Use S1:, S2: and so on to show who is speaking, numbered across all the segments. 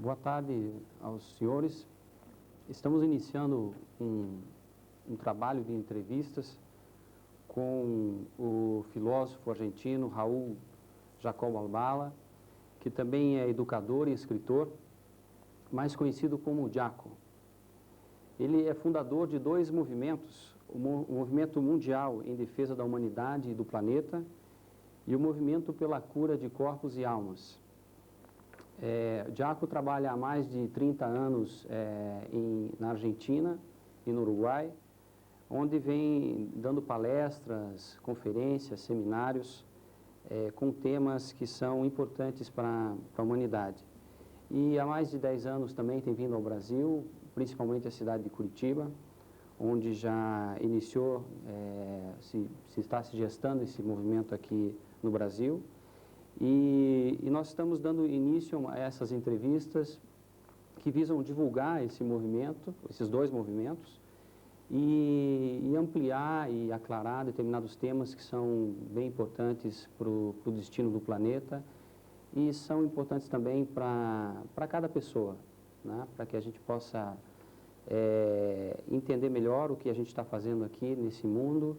S1: Boa tarde aos senhores. Estamos iniciando um trabalho de entrevistas com o filósofo argentino Raul Jacobo Albala, que também é educador e escritor, mais conhecido como Jaco. Ele é fundador de dois movimentos, o Movimento Mundial em Defesa da Humanidade e do Planeta e o Movimento pela Cura de Corpos e Almas. Jaco trabalha há mais de 30 anos na Argentina e no Uruguai, onde vem dando palestras, conferências, seminários com temas que são importantes para a humanidade. E há mais de 10 anos também tem vindo ao Brasil, principalmente a cidade de Curitiba, onde já iniciou, se está se gestando esse movimento aqui no Brasil. E nós estamos dando início a essas entrevistas que visam divulgar esse movimento, esses dois movimentos, e ampliar e aclarar determinados temas que são bem importantes para o destino do planeta e são importantes também para cada pessoa, né? Para que a gente possa entender melhor o que a gente está fazendo aqui nesse mundo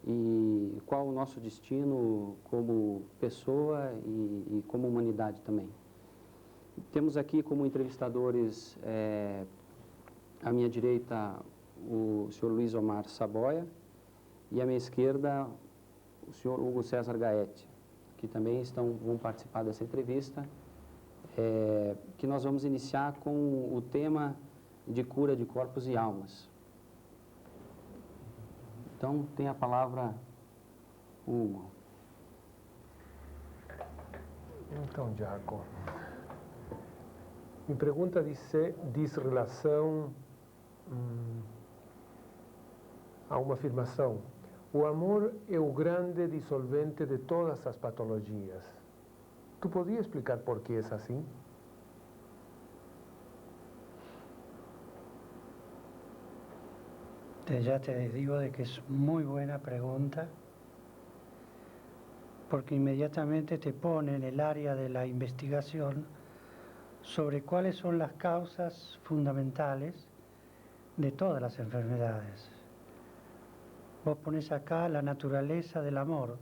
S1: e qual o nosso destino como pessoa e como humanidade também. Temos aqui como entrevistadores, à minha direita, o senhor Luiz Omar Saboia e à minha esquerda, o senhor Hugo César Gaetti, que também vão participar dessa entrevista, que nós vamos iniciar com o tema de cura de corpos e almas. Então, tem a palavra Hugo.
S2: Então, Jaco, minha pergunta diz relação a uma afirmação. O amor é o grande dissolvente de todas as patologias. Tu podías explicar por que é assim?
S3: Ya te digo de que es muy buena pregunta, porque inmediatamente te pone en el área de la investigación sobre cuáles son las causas fundamentales de todas las enfermedades. Vos pones acá la naturaleza del amor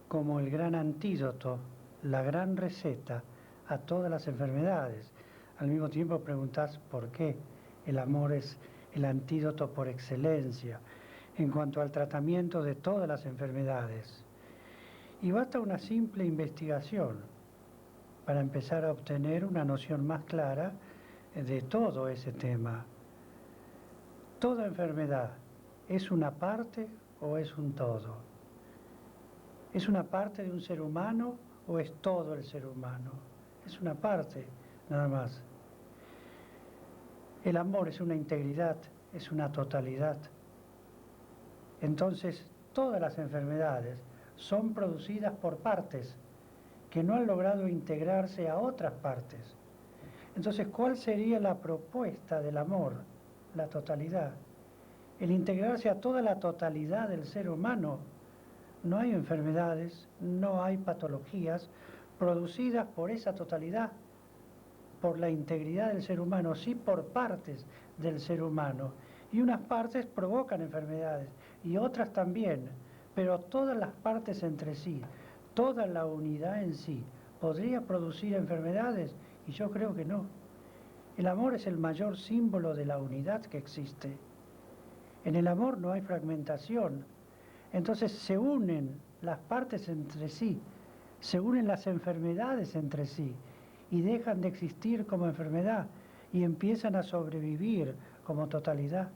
S3: como el gran antídoto, la gran receta a todas las enfermedades. Al mismo tiempo preguntás por qué el amor es el antídoto por excelencia en cuanto al tratamiento de todas las enfermedades. Y basta una simple investigación para empezar a obtener una noción más clara de todo ese tema. Toda enfermedad es una parte o es un todo. ¿Es una parte de un ser humano o es todo el ser humano? Es una parte, nada más. El amor es una integridad, es una totalidad. Entonces, todas las enfermedades son producidas por partes que no han logrado integrarse a otras partes. Entonces, ¿cuál sería la propuesta del amor? La totalidad. El integrarse a toda la totalidad del ser humano. No hay enfermedades, no hay patologías producidas por esa totalidad, por la integridad del ser humano, sí por partes del ser humano. Y unas partes provocan enfermedades y otras también, pero todas las partes entre sí, toda la unidad en sí, ¿podría producir enfermedades? Y yo creo que no. El amor es el mayor símbolo de la unidad que existe. En el amor no hay fragmentación. Entonces se unen las partes entre sí, se unen las enfermedades entre sí y dejan de existir como enfermedad y empiezan a sobrevivir como totalidad.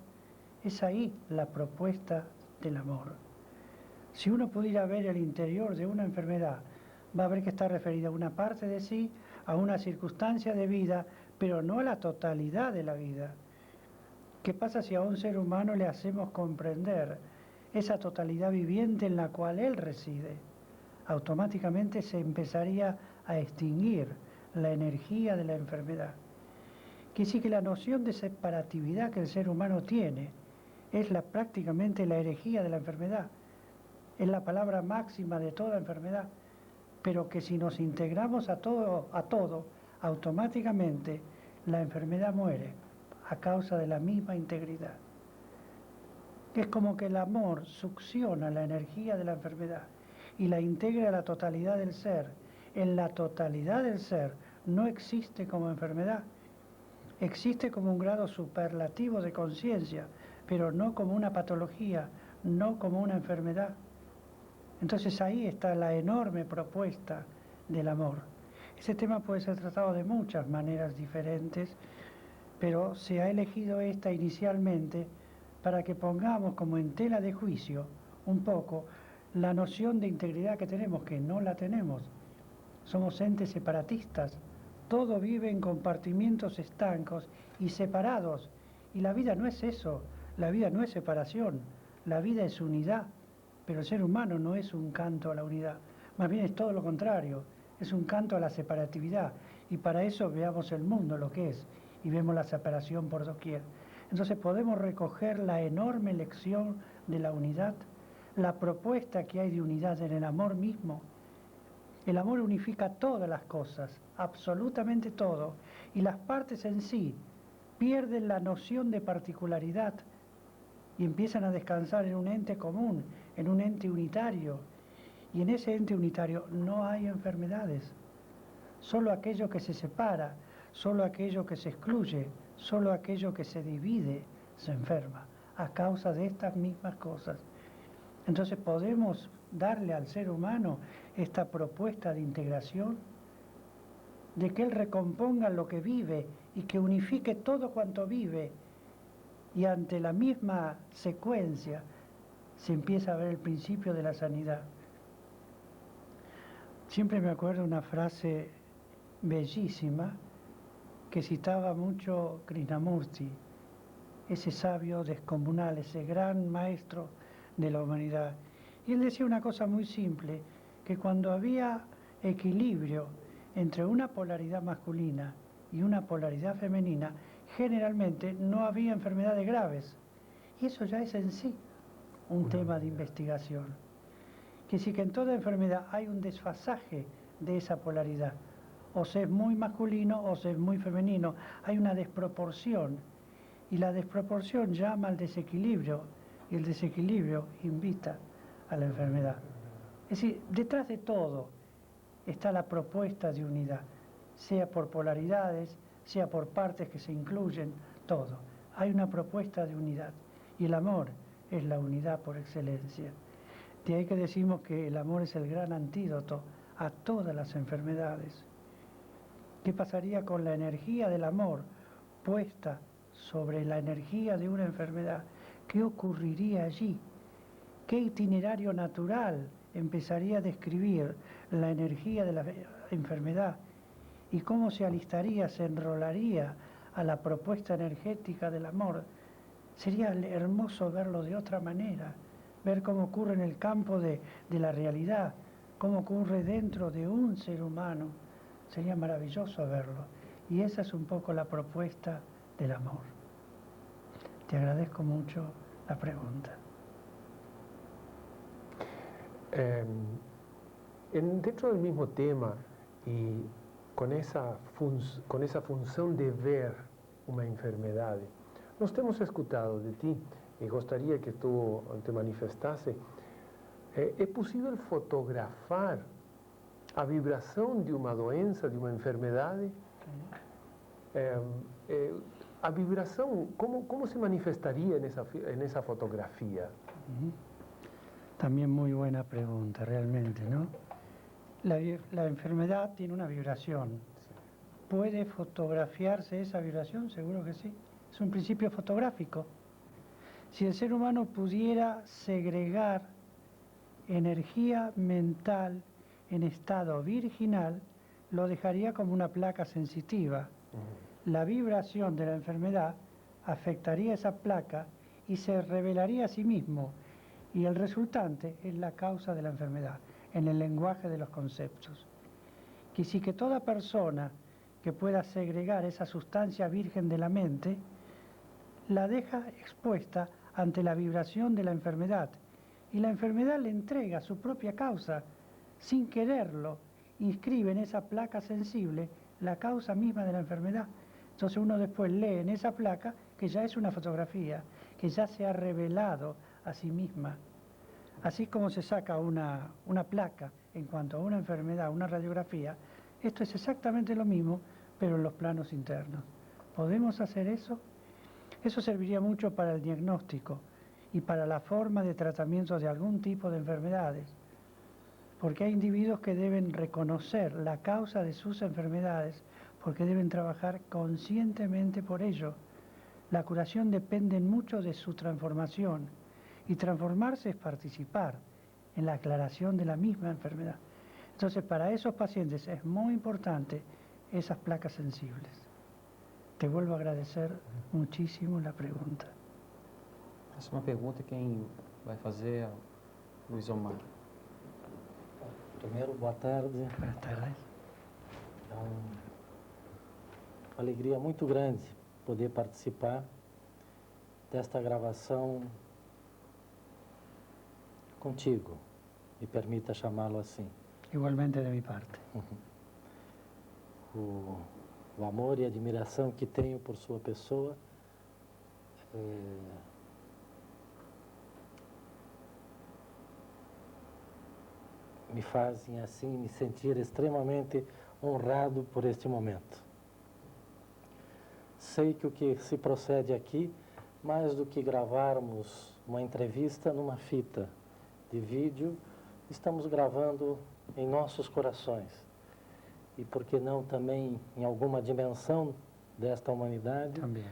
S3: Es ahí la propuesta del amor. Si uno pudiera ver el interior de una enfermedad, va a ver que está referida a una parte de sí, a una circunstancia de vida, pero no a la totalidad de la vida. ¿Qué pasa si a un ser humano le hacemos comprender esa totalidad viviente en la cual él reside? Automáticamente se empezaría a extinguir la energía de la enfermedad. Quiere decir que la noción de separatividad que el ser humano tiene es prácticamente la herejía de la enfermedad. Es la palabra máxima de toda enfermedad, pero que si nos integramos a todo, automáticamente la enfermedad muere a causa de la misma integridad. Es como que el amor succiona la energía de la enfermedad y la integra a la totalidad del ser. En la totalidad del ser no existe como enfermedad, existe como un grado superlativo de conciencia, pero no como una patología, no como una enfermedad. Entonces ahí está la enorme propuesta del amor. Ese tema puede ser tratado de muchas maneras diferentes, pero se ha elegido esta inicialmente para que pongamos como en tela de juicio un poco la noción de integridad que tenemos, que no la tenemos. Somos entes separatistas, todo vive en compartimientos estancos y separados. Y la vida no es eso, la vida no es separación, la vida es unidad. Pero el ser humano no es un canto a la unidad, más bien es todo lo contrario, es un canto a la separatividad. Y para eso veamos el mundo lo que es, y vemos la separación por doquier. Entonces podemos recoger la enorme lección de la unidad, la propuesta que hay de unidad en el amor mismo. El amor unifica todas las cosas, absolutamente todo, y las partes en sí pierden la noción de particularidad y empiezan a descansar en un ente común, en un ente unitario. Y en ese ente unitario no hay enfermedades. Solo aquello que se separa, solo aquello que se excluye, solo aquello que se divide se enferma a causa de estas mismas cosas. Entonces podemos darle al ser humano esta propuesta de integración, de que él recomponga lo que vive y que unifique todo cuanto vive, y ante la misma secuencia se empieza a ver el principio de la sanidad. Siempre me acuerdo una frase bellísima que citaba mucho Krishnamurti, ese sabio descomunal, ese gran maestro de la humanidad. Y él decía una cosa muy simple, que cuando había equilibrio entre una polaridad masculina y una polaridad femenina, generalmente no había enfermedades graves. Y eso ya es en sí un tema de investigación. Que sí, que en toda enfermedad hay un desfasaje de esa polaridad. O se es muy masculino o se es muy femenino. Hay una desproporción. Y la desproporción llama al desequilibrio. Y el desequilibrio invita a la enfermedad. Es decir, detrás de todo está la propuesta de unidad. Sea por polaridades, sea por partes que se incluyen, todo. Hay una propuesta de unidad. Y el amor es la unidad por excelencia. De ahí que decimos que el amor es el gran antídoto a todas las enfermedades. ¿Qué pasaría con la energía del amor puesta sobre la energía de una enfermedad? ¿Qué ocurriría allí? ¿Qué itinerario natural empezaría a describir la energía de la enfermedad? ¿Y cómo se alistaría, se enrolaría a la propuesta energética del amor? Sería hermoso verlo de otra manera, ver cómo ocurre en el campo de la realidad, cómo ocurre dentro de un ser humano. Sería maravilloso verlo. Y esa es un poco la propuesta del amor. Te agradezco mucho la pregunta.
S2: Dentro del mismo tema y con esa función de ver una enfermedad, nos hemos escuchado de ti y gustaría que tú te manifestase. ¿Es posible fotografar a vibración de una doença, de una enfermedad? A vibración, ¿cómo se manifestaría en esa fotografía?
S3: También muy buena pregunta, realmente, ¿no? La enfermedad tiene una vibración. ¿Puede fotografiarse esa vibración? Seguro que sí. Es un principio fotográfico. Si el ser humano pudiera segregar energía mental en estado virginal, lo dejaría como una placa sensitiva. La vibración de la enfermedad afectaría esa placa y se revelaría a sí mismo. Y el resultante es la causa de la enfermedad, en el lenguaje de los conceptos. Que sí, que toda persona que pueda segregar esa sustancia virgen de la mente, la deja expuesta ante la vibración de la enfermedad. Y la enfermedad le entrega su propia causa, sin quererlo, inscribe en esa placa sensible la causa misma de la enfermedad. Entonces uno después lee en esa placa que ya es una fotografía, que ya se ha revelado a sí misma. Así como se saca una placa en cuanto a una enfermedad, una radiografía, esto es exactamente lo mismo, pero en los planos internos. ¿Podemos hacer eso? Eso serviría mucho para el diagnóstico y para la forma de tratamiento de algún tipo de enfermedades, porque hay individuos que deben reconocer la causa de sus enfermedades, porque deben trabajar conscientemente por ello. La curación depende mucho de su transformación, y transformarse es participar en la aclaración de la misma enfermedad. Entonces, para esos pacientes es muy importante esas placas sensibles. Te vuelvo a agradecer muchísimo la pregunta.
S1: Essa é uma pergunta, quem vai fazer é o Luiz Omar.
S4: Primeiro, boa tarde.
S3: Buenas tardes.
S4: É uma alegria muito grande poder participar desta gravação contigo. Me permita chamá-lo assim.
S3: Igualmente de mi parte.
S4: O amor e a admiração que tenho por sua pessoa me fazem assim me sentir extremamente honrado por este momento. Sei que o que se procede aqui, mais do que gravarmos uma entrevista numa fita de vídeo, estamos gravando em nossos corações. E por que não também em alguma dimensão desta humanidade?
S3: Também.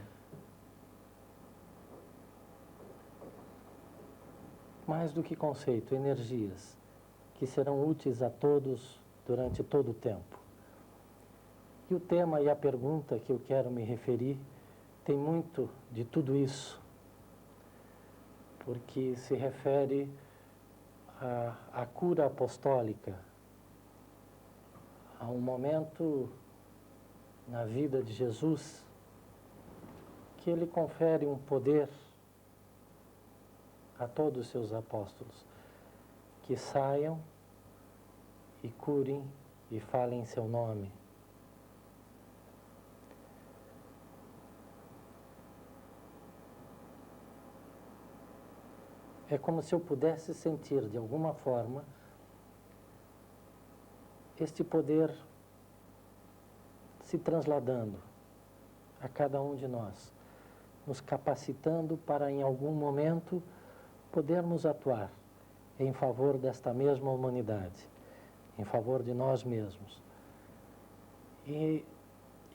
S4: Mais do que conceito, energias que serão úteis a todos durante todo o tempo. E o tema e a pergunta que eu quero me referir tem muito de tudo isso, porque se refere à cura apostólica, a um momento na vida de Jesus que ele confere um poder a todos os seus apóstolos, que saiam e curem e falem em seu nome. É como se eu pudesse sentir, de alguma forma, este poder se trasladando a cada um de nós, nos capacitando para, em algum momento, podermos atuar em favor desta mesma humanidade, em favor de nós mesmos. E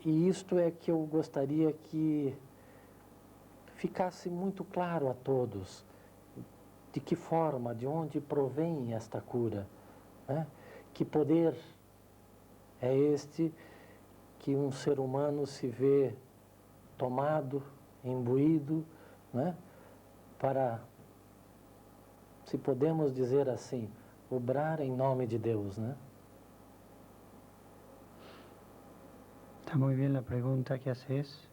S4: isto é que eu gostaria que ficasse muito claro a todos, de que forma, de onde provém esta cura, né? Que poder é este que um ser humano se vê tomado, imbuído, né? Para, se podemos dizer assim, obrar em nome de Deus, né?
S3: Está muy bien la pregunta que haces.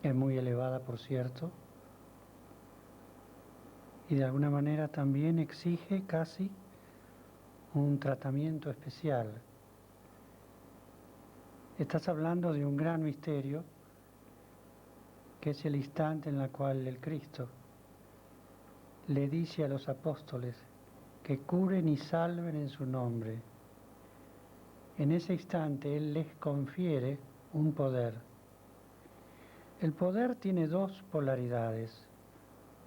S3: Es muy elevada, por cierto. Y de alguna manera también exige casi un tratamiento especial. Estás hablando de un gran misterio, que es el instante en el cual el Cristo le dice a los apóstoles que curen y salven en su nombre. En ese instante Él les confiere un poder. El poder tiene dos polaridades,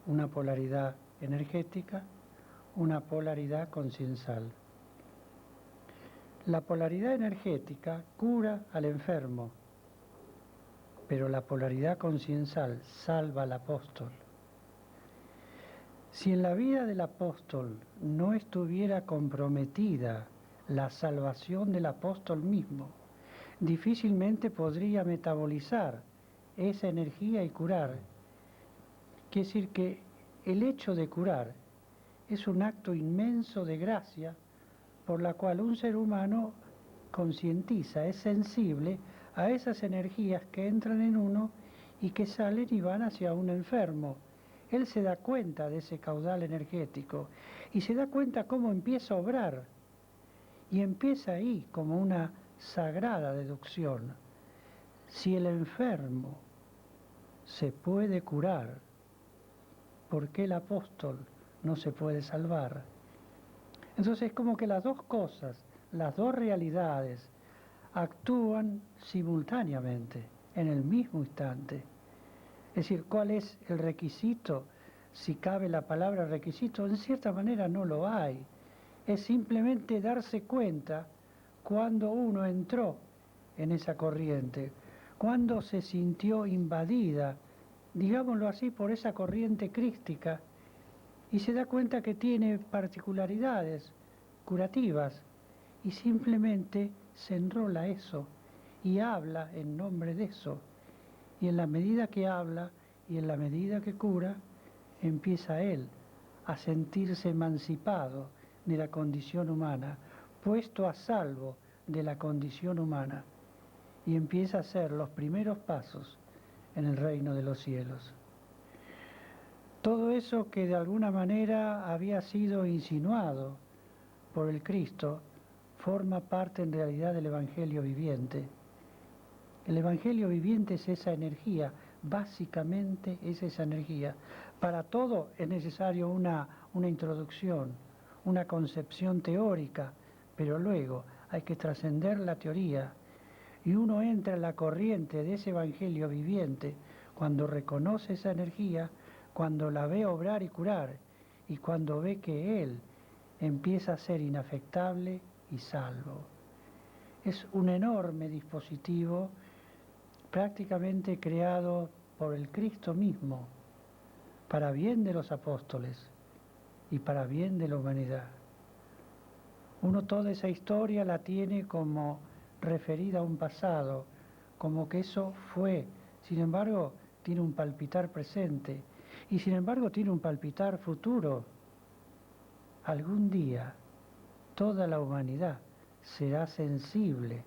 S3: una polaridad energética, una polaridad consciencial. La polaridad energética cura al enfermo, pero la polaridad consciencial salva al apóstol. Si en la vida del apóstol no estuviera comprometida la salvación del apóstol mismo, difícilmente podría metabolizar esa energía y curar. Quiere decir que el hecho de curar es un acto inmenso de gracia por la cual un ser humano concientiza, es sensible a esas energías que entran en uno y que salen y van hacia un enfermo. Él se da cuenta de ese caudal energético y se da cuenta cómo empieza a obrar. Y empieza ahí como una sagrada deducción. Si el enfermo se puede curar, ¿por qué el apóstol no se puede salvar? Entonces es como que las dos cosas, las dos realidades, actúan simultáneamente, en el mismo instante. Es decir, ¿cuál es el requisito? Si cabe la palabra requisito, en cierta manera no lo hay. Es simplemente darse cuenta cuando uno entró en esa corriente, cuando se sintió invadida, digámoslo así, por esa corriente crística, y se da cuenta que tiene particularidades curativas, y simplemente se enrola eso, y habla en nombre de eso. Y en la medida que habla, y en la medida que cura, empieza él a sentirse emancipado de la condición humana, puesto a salvo de la condición humana, y empieza a hacer los primeros pasos en el reino de los cielos. Todo eso que de alguna manera había sido insinuado por el Cristo forma parte en realidad del Evangelio viviente. El Evangelio viviente es esa energía, básicamente es esa energía. Para todo es necesario una introducción, una concepción teórica, pero luego hay que trascender la teoría y uno entra en la corriente de ese Evangelio viviente cuando reconoce esa energía, cuando la ve obrar y curar y cuando ve que Él empieza a ser inafectable y salvo. Es un enorme dispositivo prácticamente creado por el Cristo mismo, para bien de los apóstoles y para bien de la humanidad. Uno toda esa historia la tiene como referida a un pasado, como que eso fue, sin embargo tiene un palpitar presente y sin embargo tiene un palpitar futuro. Algún día toda la humanidad será sensible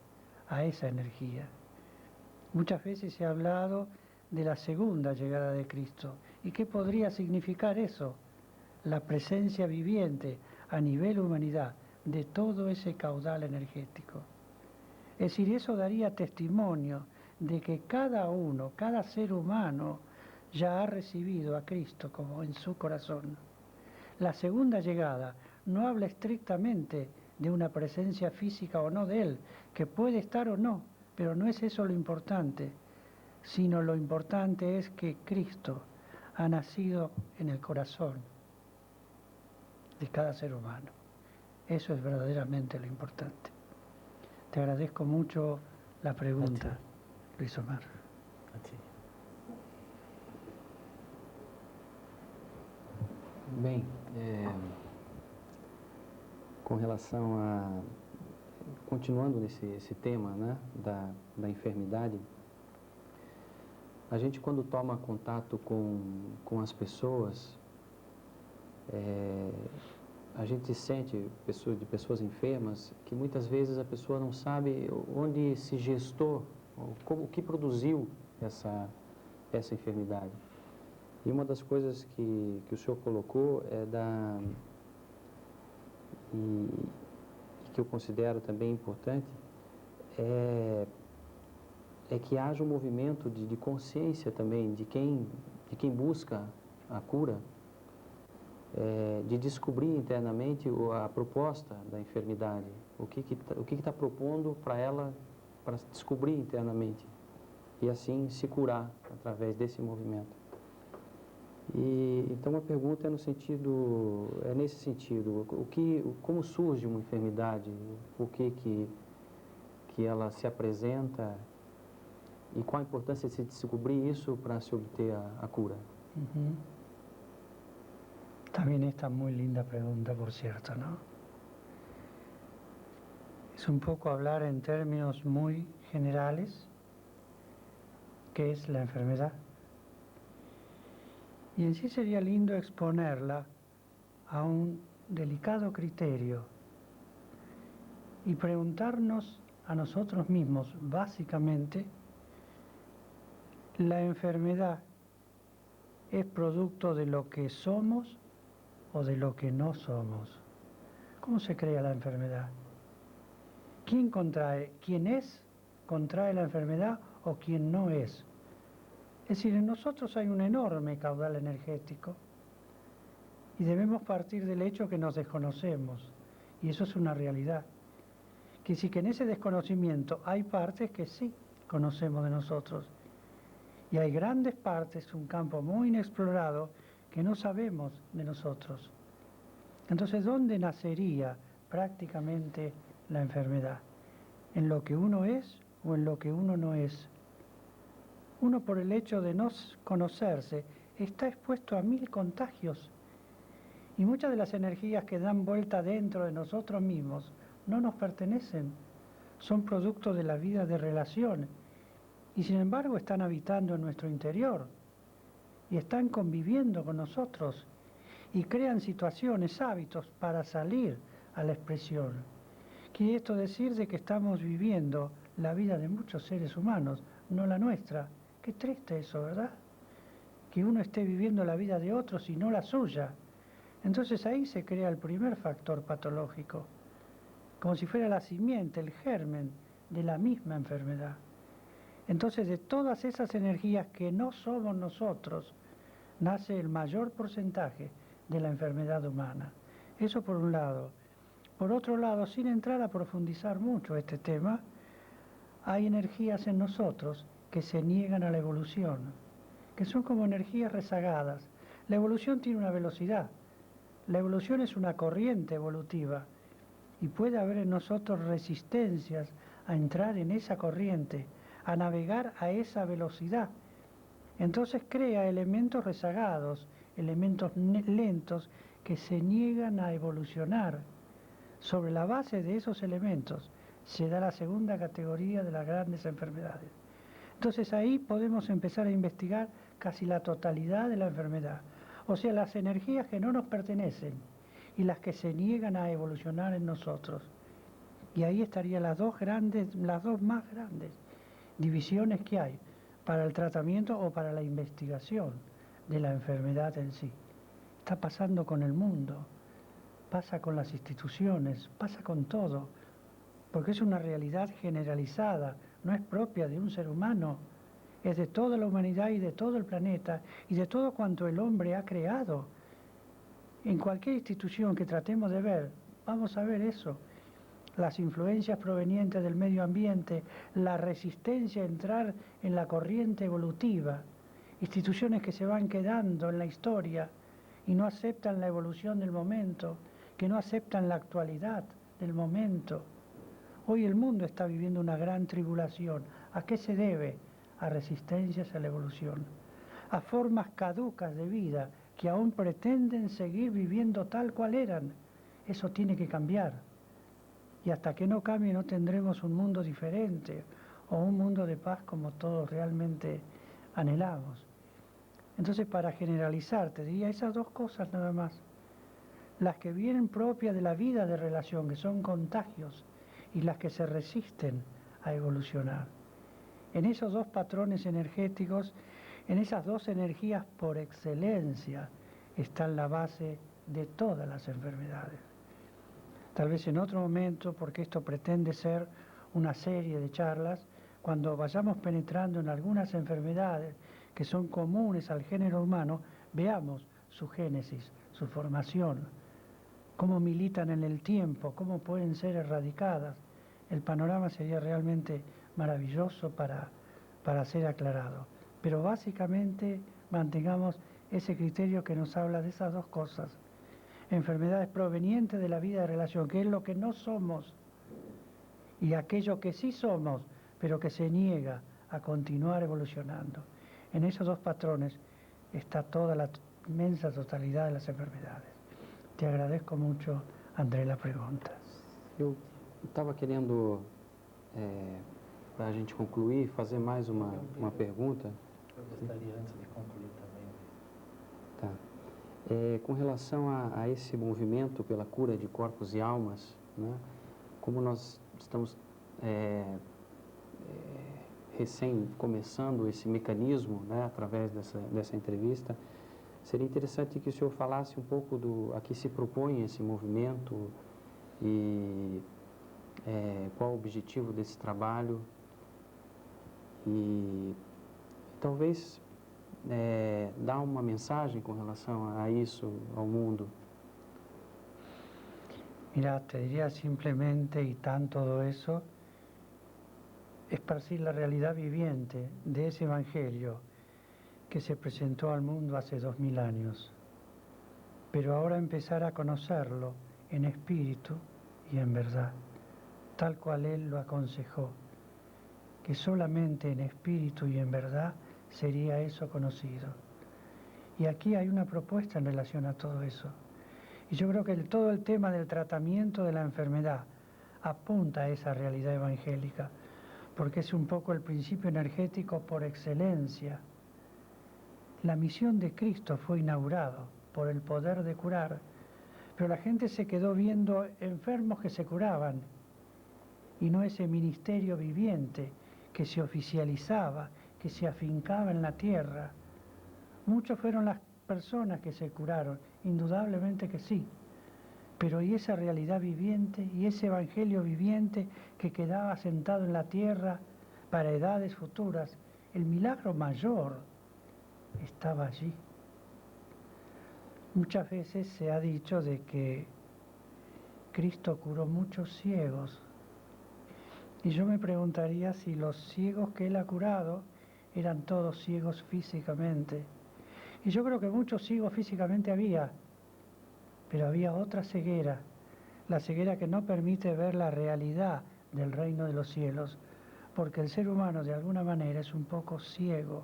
S3: a esa energía. Muchas veces se ha hablado de la segunda llegada de Cristo. ¿Y qué podría significar eso? La presencia viviente a nivel humanidad de todo ese caudal energético. Es decir, eso daría testimonio de que cada uno, cada ser humano, ya ha recibido a Cristo como en su corazón. La segunda llegada no habla estrictamente de una presencia física o no de Él, que puede estar o no, pero no es eso lo importante, sino lo importante es que Cristo ha nacido en el corazón de cada ser humano. Eso es verdaderamente lo importante. Te agradezco mucho la pregunta, Luis Omar.
S1: Bem, com relação a... Continuando nesse tema, né, da enfermidade, a gente quando toma contato com as pessoas, a gente sente de pessoas enfermas que muitas vezes a pessoa não sabe onde se gestou, o que produziu essa enfermidade. E uma das coisas que o senhor colocou e que eu considero também importante é que haja um movimento de consciência também de quem busca a cura, de descobrir internamente a proposta da enfermidade, o que está propondo para ela, para descobrir internamente e assim se curar através desse movimento. E então a pergunta é nesse sentido, como surge uma enfermidade, por que ela se apresenta e qual a importância de se descobrir isso para se obter a cura.
S3: Uh-huh. También esta muy linda pregunta, por cierto, ¿no? Es un poco hablar en términos muy generales, ¿qué es la enfermedad? Y en sí sería lindo exponerla a un delicado criterio y preguntarnos a nosotros mismos, básicamente, ¿la enfermedad es producto de lo que somos o de lo que no somos? ¿Cómo se crea la enfermedad? ¿Quién contrae? ¿Quién es contrae la enfermedad o quién no es? Es decir, en nosotros hay un enorme caudal energético y debemos partir del hecho que nos desconocemos, y eso es una realidad. Que sí, que en ese desconocimiento hay partes que sí conocemos de nosotros, y hay grandes partes, un campo muy inexplorado, que no sabemos de nosotros. Entonces, ¿dónde nacería prácticamente la enfermedad? ¿En lo que uno es o en lo que uno no es? Uno, por el hecho de no conocerse, está expuesto a 1000 contagios. Y muchas de las energías que dan vuelta dentro de nosotros mismos no nos pertenecen. Son producto de la vida de relación. Y sin embargo están habitando en nuestro interior. Y están conviviendo con nosotros. Y crean situaciones, hábitos para salir a la expresión. Quiere esto decir de que estamos viviendo la vida de muchos seres humanos, no la nuestra. Qué triste eso, ¿verdad? Que uno esté viviendo la vida de otros y no la suya. Entonces ahí se crea el primer factor patológico, como si fuera la simiente, el germen de la misma enfermedad. Entonces de todas esas energías que no somos nosotros, nace el mayor porcentaje de la enfermedad humana. Eso por un lado. Por otro lado, sin entrar a profundizar mucho este tema, hay energías en nosotros que se niegan a la evolución, que son como energías rezagadas. La evolución tiene una velocidad. La evolución es una corriente evolutiva y puede haber en nosotros resistencias a entrar en esa corriente, a navegar a esa velocidad. Entonces crea elementos rezagados, elementos lentos que se niegan a evolucionar. Sobre la base de esos elementos se da la segunda categoría de las grandes enfermedades. Entonces ahí podemos empezar a investigar casi la totalidad de la enfermedad. O sea, las energías que no nos pertenecen y las que se niegan a evolucionar en nosotros. Y ahí estarían las dos más grandes divisiones que hay para el tratamiento o para la investigación de la enfermedad en sí. Está pasando con el mundo, pasa con las instituciones, pasa con todo, porque es una realidad generalizada, no es propia de un ser humano, es de toda la humanidad y de todo el planeta y de todo cuanto el hombre ha creado. En cualquier institución que tratemos de ver, vamos a ver eso. Las influencias provenientes del medio ambiente, la resistencia a entrar en la corriente evolutiva, instituciones que se van quedando en la historia y no aceptan la evolución del momento, que no aceptan la actualidad del momento. Hoy el mundo está viviendo una gran tribulación. ¿A qué se debe? A resistencias a la evolución, a formas caducas de vida que aún pretenden seguir viviendo tal cual eran. Eso tiene que cambiar. Y hasta que no cambie no tendremos un mundo diferente o un mundo de paz como todos realmente anhelamos. Entonces, para generalizar, te diría esas dos cosas nada más. Las que vienen propias de la vida de relación, que son contagios, y las que se resisten a evolucionar. En esos dos patrones energéticos, en esas dos energías por excelencia, está la base de todas las enfermedades. Tal vez en otro momento, porque esto pretende ser una serie de charlas, cuando vayamos penetrando en algunas enfermedades que son comunes al género humano, veamos su génesis, su formación, cómo militan en el tiempo, cómo pueden ser erradicadas. El panorama sería realmente maravilloso para ser aclarado. Pero básicamente mantengamos ese criterio que nos habla de esas dos cosas. Enfermedades provenientes de la vida de relación, que es lo que no somos, y aquello que sí somos, pero que se niega a continuar evolucionando. En esos dos patrones está toda la inmensa totalidad de las enfermedades. Te agradezco mucho, André, la pregunta.
S1: Eu estava querendo, para a gente concluir, fazer mais uma pergunta.
S4: Eu gostaria, antes de concluir também.
S1: Tá. Com relação a esse movimento pela cura de corpos e almas, né, como nós estamos recém começando esse mecanismo, né, através dessa entrevista, seria interessante que o senhor falasse um pouco a que se propõe esse movimento e qual o objetivo desse trabalho e talvez dar uma mensagem com relação a isso ao mundo.
S3: Mira, te diría simplemente, y tan todo eso, esparcir la realidad viviente de ese Evangelio que se presentó al mundo hace 2000 años, pero ahora empezar a conocerlo en espíritu y en verdad, tal cual Él lo aconsejó, que solamente en espíritu y en verdad sería eso conocido. Y aquí hay una propuesta en relación a todo eso. Y yo creo que todo el tema del tratamiento de la enfermedad apunta a esa realidad evangélica, porque es un poco el principio energético por excelencia. La misión de Cristo fue inaugurado por el poder de curar, pero la gente se quedó viendo enfermos que se curaban y no ese ministerio viviente que se oficializaba, que se afincaba en la tierra. Muchos fueron las personas que se curaron, indudablemente que sí, pero y esa realidad viviente y ese evangelio viviente que quedaba sentado en la tierra para edades futuras, el milagro mayor estaba allí. Muchas veces se ha dicho de que Cristo curó muchos ciegos, y yo me preguntaría si los ciegos que Él ha curado eran todos ciegos físicamente. Y yo creo que muchos ciegos físicamente había, pero había otra ceguera, la ceguera que no permite ver la realidad del reino de los cielos, porque el ser humano de alguna manera es un poco ciego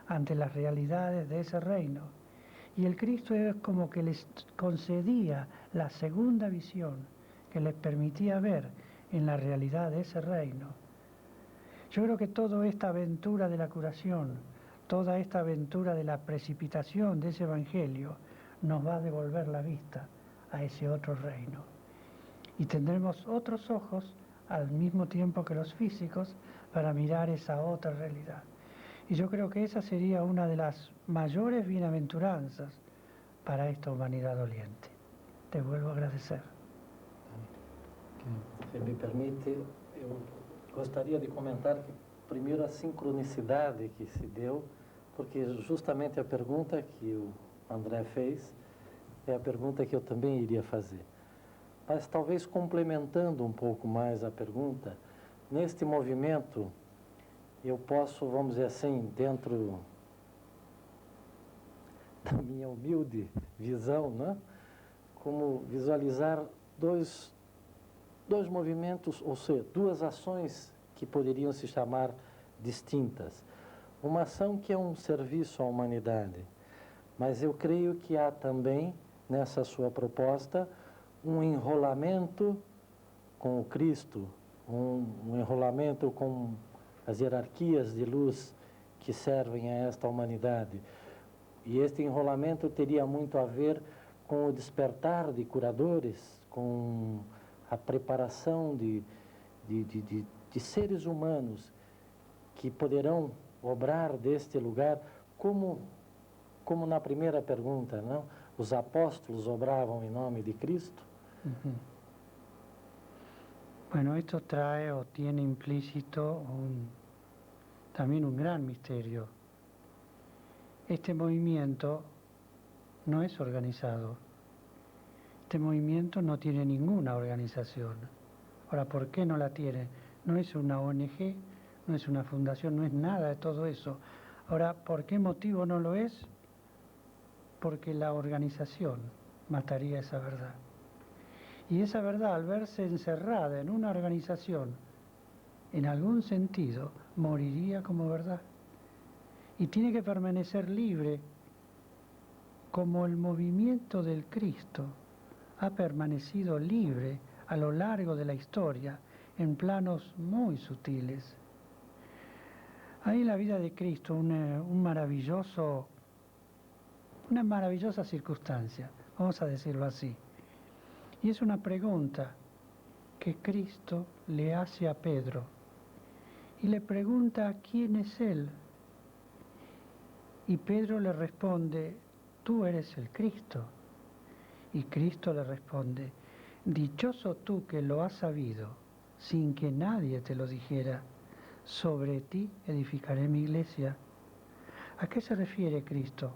S3: ante las realidades de ese reino. Y el Cristo es como que les concedía la segunda visión que les permitía ver en la realidad de ese reino. Yo creo que toda esta aventura de la curación, toda esta aventura de la precipitación de ese evangelio, nos va a devolver la vista a ese otro reino. Y tendremos otros ojos al mismo tiempo que los físicos para mirar esa otra realidad. Y yo creo que esa sería una de las mayores bienaventuranzas para esta humanidad doliente. Te vuelvo a agradecer.
S4: Se me permite, eu gostaria de comentar que, primeiro, a sincronicidade que se deu, porque justamente a pergunta que o André fez é a pergunta que eu também iria fazer. Mas talvez complementando um pouco mais a pergunta, neste movimento eu posso, vamos dizer assim, dentro da minha humilde visão, né, como visualizar dois movimentos, ou seja, duas ações que poderiam se chamar distintas. Uma ação que é um serviço à humanidade, mas eu creio que há também, nessa sua proposta, um enrolamento com o Cristo, um enrolamento com as hierarquias de luz que servem a esta humanidade. E este enrolamento teria muito a ver com o despertar de curadores, com a preparação de seres humanos que poderão obrar deste lugar, como na primeira pergunta, não? Os apóstolos obravam em nome de Cristo.
S3: Bueno, esto trae o tiene implícito también un gran misterio. Este movimiento no es organizado. Este movimiento no tiene ninguna organización. Ahora, ¿por qué no la tiene? No es una ONG, no es una fundación, no es nada de todo eso. Ahora, ¿por qué motivo no lo es? Porque la organización mataría esa verdad. Y esa verdad, al verse encerrada en una organización, en algún sentido, moriría como verdad. Y tiene que permanecer libre, como el movimiento del Cristo ha permanecido libre a lo largo de la historia en planos muy sutiles. Hay en la vida de Cristo una maravillosa circunstancia, vamos a decirlo así. Y es una pregunta que Cristo le hace a Pedro. Y le pregunta quién es Él. Y Pedro le responde, tú eres el Cristo. Y Cristo le responde, dichoso tú que lo has sabido, sin que nadie te lo dijera. Sobre ti edificaré mi iglesia. ¿A qué se refiere Cristo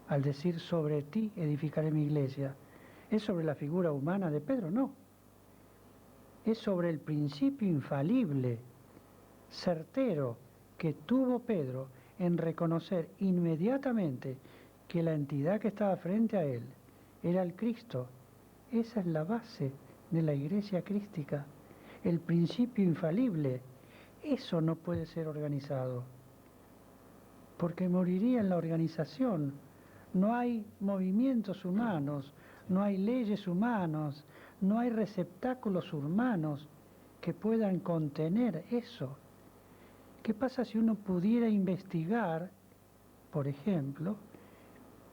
S3: al decir sobre ti edificaré mi iglesia? ¿Es sobre la figura humana de Pedro? No. Es sobre el principio infalible, certero, que tuvo Pedro en reconocer inmediatamente que la entidad que estaba frente a él era el Cristo. Esa es la base de la iglesia crística, el principio infalible. Eso no puede ser organizado, porque moriría en la organización. No hay movimientos humanos, no hay leyes humanas, no hay receptáculos humanos que puedan contener eso. ¿Qué pasa si uno pudiera investigar, por ejemplo,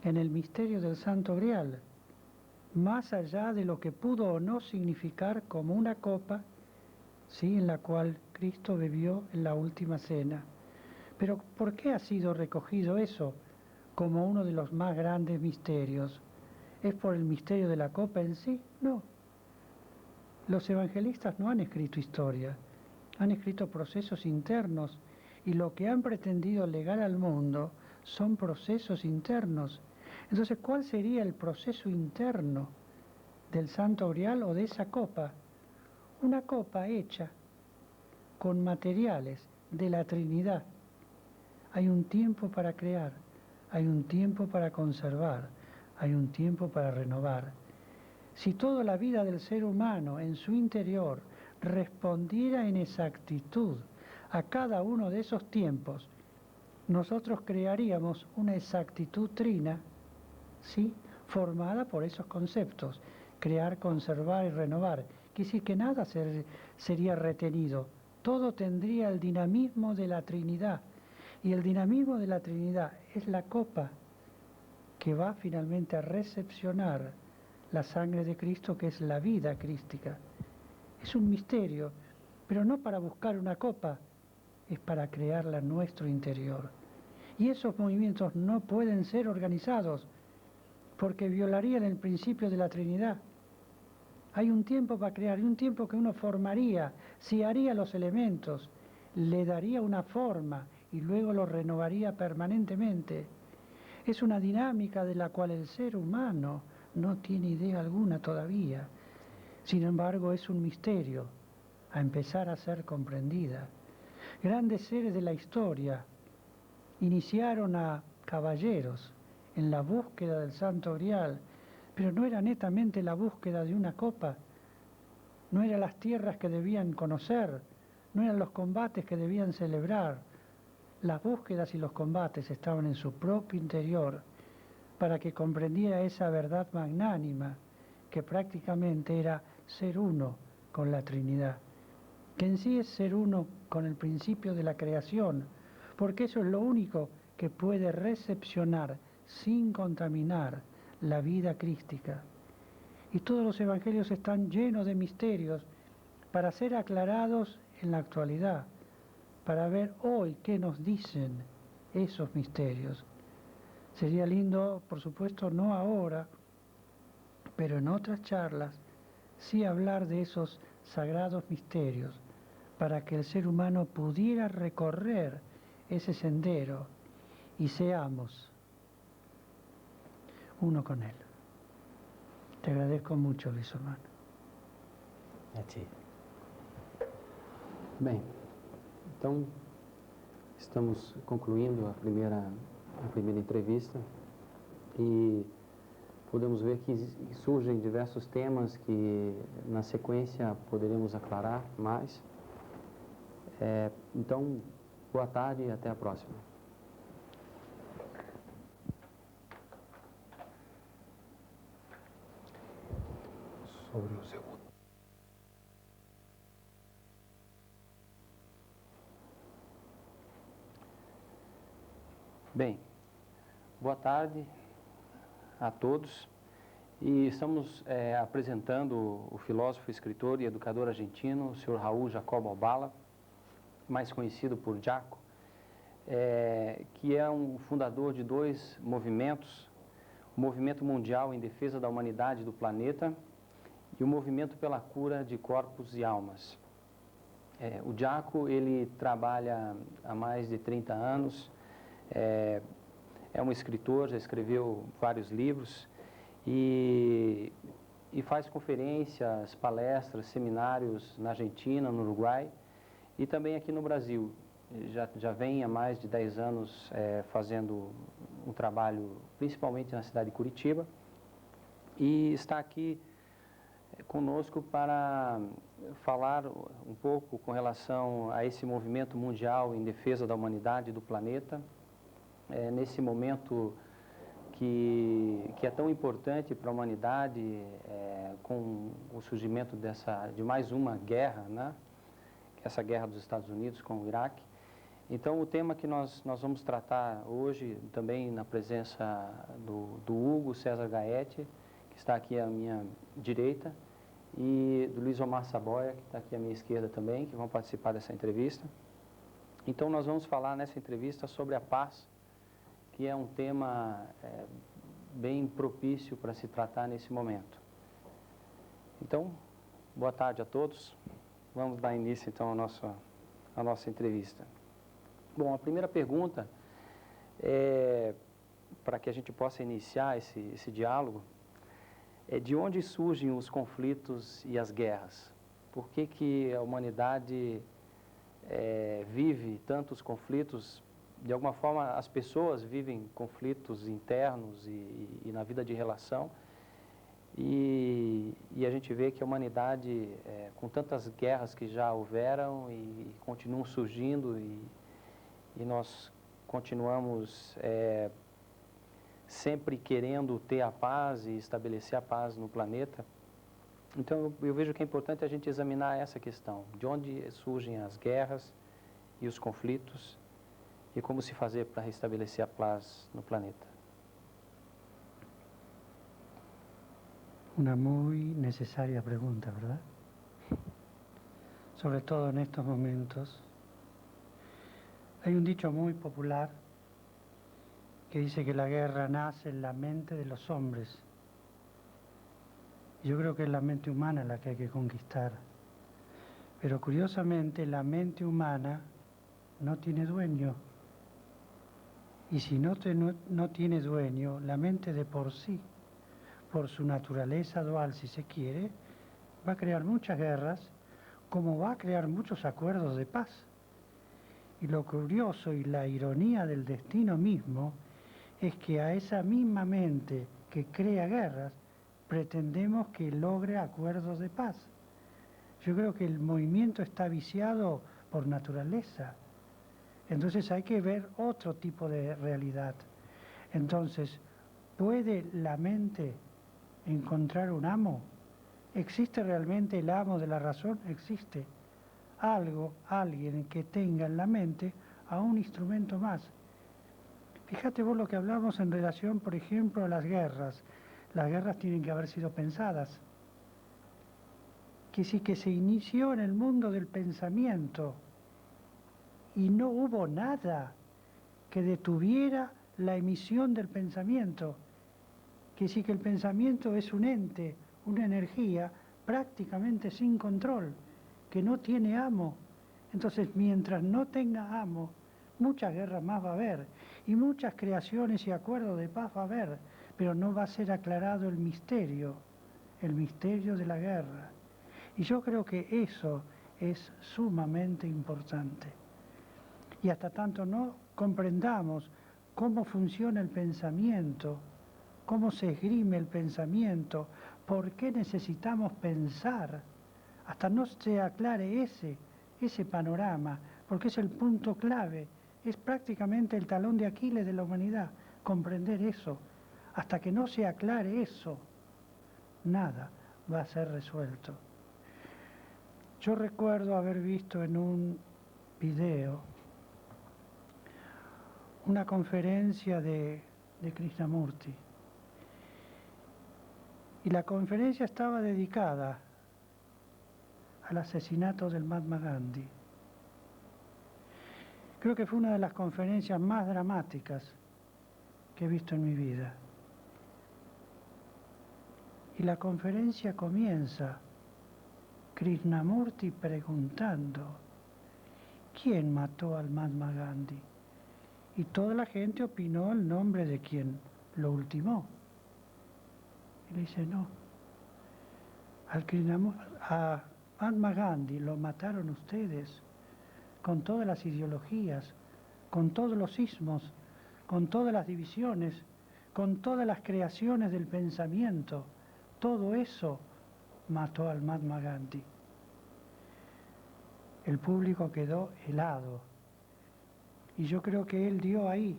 S3: en el misterio del Santo Grial, más allá de lo que pudo o no significar como una copa, ¿sí?, en la cual Cristo bebió en la última cena? Pero ¿por qué ha sido recogido eso como uno de los más grandes misterios? ¿Es por el misterio de la copa en sí? No. Los evangelistas no han escrito historia, han escrito procesos internos, y lo que han pretendido legar al mundo son procesos internos. Entonces, ¿cuál sería el proceso interno del Santo Grial o de esa copa? Una copa hecha con materiales de la Trinidad. Hay un tiempo para crear, hay un tiempo para conservar, hay un tiempo para renovar. Si toda la vida del ser humano en su interior respondiera en exactitud a cada uno de esos tiempos, nosotros crearíamos una exactitud trina, ¿sí?, formada por esos conceptos: crear, conservar y renovar. Quiere decir que nada sería retenido, todo tendría el dinamismo de la Trinidad, y el dinamismo de la Trinidad es la copa que va finalmente a recepcionar la sangre de Cristo, que es la vida crística. Es un misterio, pero no para buscar una copa, es para crearla en nuestro interior. Y esos movimientos no pueden ser organizados, porque violarían el principio de la Trinidad. Hay un tiempo para crear, y un tiempo que uno formaría, si haría los elementos, le daría una forma y luego lo renovaría permanentemente. Es una dinámica de la cual el ser humano no tiene idea alguna todavía. Sin embargo, es un misterio a empezar a ser comprendida. Grandes seres de la historia iniciaron a caballeros en la búsqueda del Santo Grial, pero no era netamente la búsqueda de una copa, no eran las tierras que debían conocer, no eran los combates que debían celebrar. Las búsquedas y los combates estaban en su propio interior, para que comprendiera esa verdad magnánima, que prácticamente era ser uno con la Trinidad, que en sí es ser uno con el principio de la creación, porque eso es lo único que puede recepcionar sin contaminar la vida crística. Y todos los evangelios están llenos de misterios para ser aclarados en la actualidad, para ver hoy qué nos dicen esos misterios. Sería lindo, por supuesto, no ahora, pero en otras charlas, sí hablar de esos sagrados misterios, para que el ser humano pudiera recorrer ese sendero y seamos uno con Él. Te agradezco mucho, Luis Hermano.
S4: A ti.
S1: Bem, então estamos concluindo a primeira entrevista e podemos ver que surgem diversos temas que na sequência poderemos aclarar mais. Então, boa tarde e até a próxima.
S2: Sobre o segundo.
S1: Bem, boa tarde a todos. E estamos apresentando o filósofo, escritor e educador argentino, o senhor Raul Jacobo Albala, mais conhecido por Jaco, que é um fundador de dois movimentos: o Movimento Mundial em Defesa da Humanidade e do Planeta e o Movimento pela Cura de Corpos e Almas. O Jaco, ele trabalha há mais de 30 anos, é um escritor, já escreveu vários livros e faz conferências, palestras, seminários na Argentina, no Uruguai e também aqui no Brasil. Já vem há mais de 10 anos fazendo um trabalho, principalmente na cidade de Curitiba, e está aqui conosco para falar um pouco com relação a esse movimento mundial em defesa da humanidade e do planeta, nesse momento que é tão importante para a humanidade, com o surgimento de mais uma guerra, né? Essa guerra dos Estados Unidos com o Iraque. Então, o tema que nós vamos tratar hoje, também na presença do Hugo César Gaetti, que está aqui à minha direita, e do Luiz Omar Saboia, que está aqui à minha esquerda também, que vão participar dessa entrevista. Então, nós vamos falar nessa entrevista sobre a paz, que é um tema bem propício para se tratar nesse momento. Então, boa tarde a todos. Vamos dar início, então, à nossa entrevista. Bom, a primeira pergunta para que a gente possa iniciar esse diálogo, de onde surgem os conflitos e as guerras? Por que a humanidade vive tantos conflitos? De alguma forma, as pessoas vivem conflitos internos e na vida de relação. E a gente vê que a humanidade, com tantas guerras que já houveram e continuam surgindo, e nós continuamos sempre querendo ter a paz e estabelecer a paz no planeta. Então, eu vejo que é importante a gente examinar essa questão, de onde surgem as guerras e os conflitos e como se fazer para restabelecer a paz no planeta.
S3: Una muy necesaria pregunta, ¿verdad? Sobre todo en estos momentos. Hay un dicho muy popular que dice que la guerra nace en la mente de los hombres. Yo creo que es la mente humana la que hay que conquistar. Pero curiosamente la mente humana no tiene dueño. Y si no tiene dueño, la mente de por sí, por su naturaleza dual, si se quiere, va a crear muchas guerras, como va a crear muchos acuerdos de paz. Y lo curioso y la ironía del destino mismo es que a esa misma mente que crea guerras, pretendemos que logre acuerdos de paz. Yo creo que el movimiento está viciado por naturaleza. Entonces hay que ver otro tipo de realidad. Entonces, ¿puede la mente encontrar un amo? ¿Existe realmente el amo de la razón? Existe. Alguien que tenga en la mente a un instrumento más. Fíjate vos lo que hablamos en relación, por ejemplo, a las guerras. Las guerras tienen que haber sido pensadas. Que sí que se inició en el mundo del pensamiento y no hubo nada que detuviera la emisión del pensamiento. Que sí que el pensamiento es un ente, una energía prácticamente sin control, que no tiene amo. Entonces, mientras no tenga amo, muchas guerras más va a haber, y muchas creaciones y acuerdos de paz va a haber, pero no va a ser aclarado el misterio de la guerra. Y yo creo que eso es sumamente importante. Y hasta tanto no comprendamos cómo funciona el pensamiento, cómo se esgrime el pensamiento, por qué necesitamos pensar, hasta no se aclare ese panorama, porque es el punto clave, es prácticamente el talón de Aquiles de la humanidad, comprender eso. Hasta que no se aclare eso, nada va a ser resuelto. Yo recuerdo haber visto en un video una conferencia de Krishnamurti. Y la conferencia estaba dedicada al asesinato del Mahatma Gandhi. Creo que fue una de las conferencias más dramáticas que he visto en mi vida. Y la conferencia comienza Krishnamurti preguntando ¿quién mató al Mahatma Gandhi? Y toda la gente opinó el nombre de quien lo ultimó. Y le dice, no, a Mahatma Gandhi lo mataron ustedes, con todas las ideologías, con todos los ismos, con todas las divisiones, con todas las creaciones del pensamiento. Todo eso mató al Mahatma Gandhi. El público quedó helado. Y yo creo que él dio ahí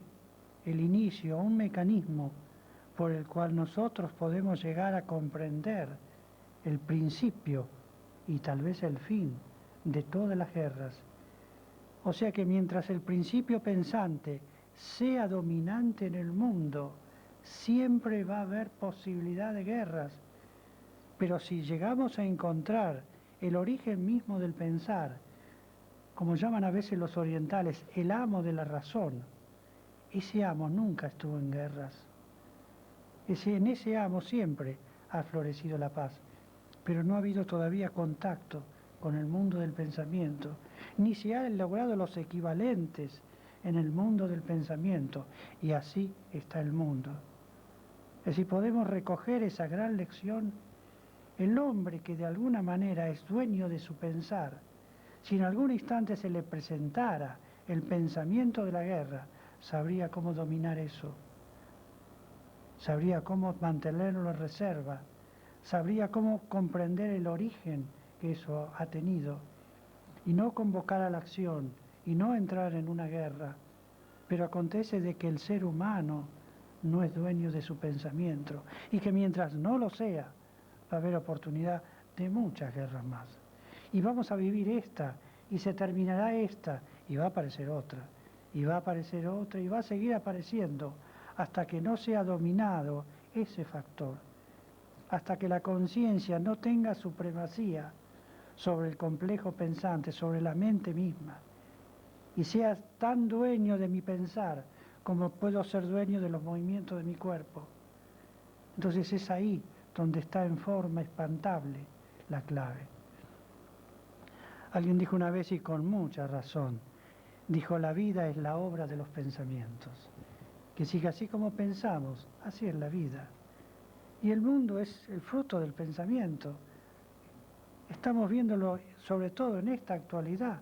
S3: el inicio a un mecanismo por el cual nosotros podemos llegar a comprender el principio y tal vez el fin de todas las guerras. O sea que mientras el principio pensante sea dominante en el mundo, siempre va a haber posibilidad de guerras. Pero si llegamos a encontrar el origen mismo del pensar, como llaman a veces los orientales, el amo de la razón, ese amo nunca estuvo en guerras. En ese amo siempre ha florecido la paz, pero no ha habido todavía contacto con el mundo del pensamiento, ni se han logrado los equivalentes en el mundo del pensamiento, y así está el mundo. Es decir, podemos recoger esa gran lección. El hombre que de alguna manera es dueño de su pensar, si en algún instante se le presentara el pensamiento de la guerra, sabría cómo dominar eso, sabría cómo mantenerlo en reserva, sabría cómo comprender el origen que eso ha tenido y no convocar a la acción y no entrar en una guerra. Pero acontece de que el ser humano no es dueño de su pensamiento y que mientras no lo sea, va a haber oportunidad de muchas guerras más. Y vamos a vivir esta, y se terminará esta, y va a aparecer otra, y va a aparecer otra, y va a seguir apareciendo, hasta que no sea dominado ese factor, hasta que la conciencia no tenga supremacía sobre el complejo pensante, sobre la mente misma, y sea tan dueño de mi pensar como puedo ser dueño de los movimientos de mi cuerpo. Entonces es ahí donde está en forma espantable la clave. Alguien dijo una vez, y con mucha razón, dijo, la vida es la obra de los pensamientos. Que siga así como pensamos, así es la vida. Y el mundo es el fruto del pensamiento. Estamos viéndolo sobre todo en esta actualidad.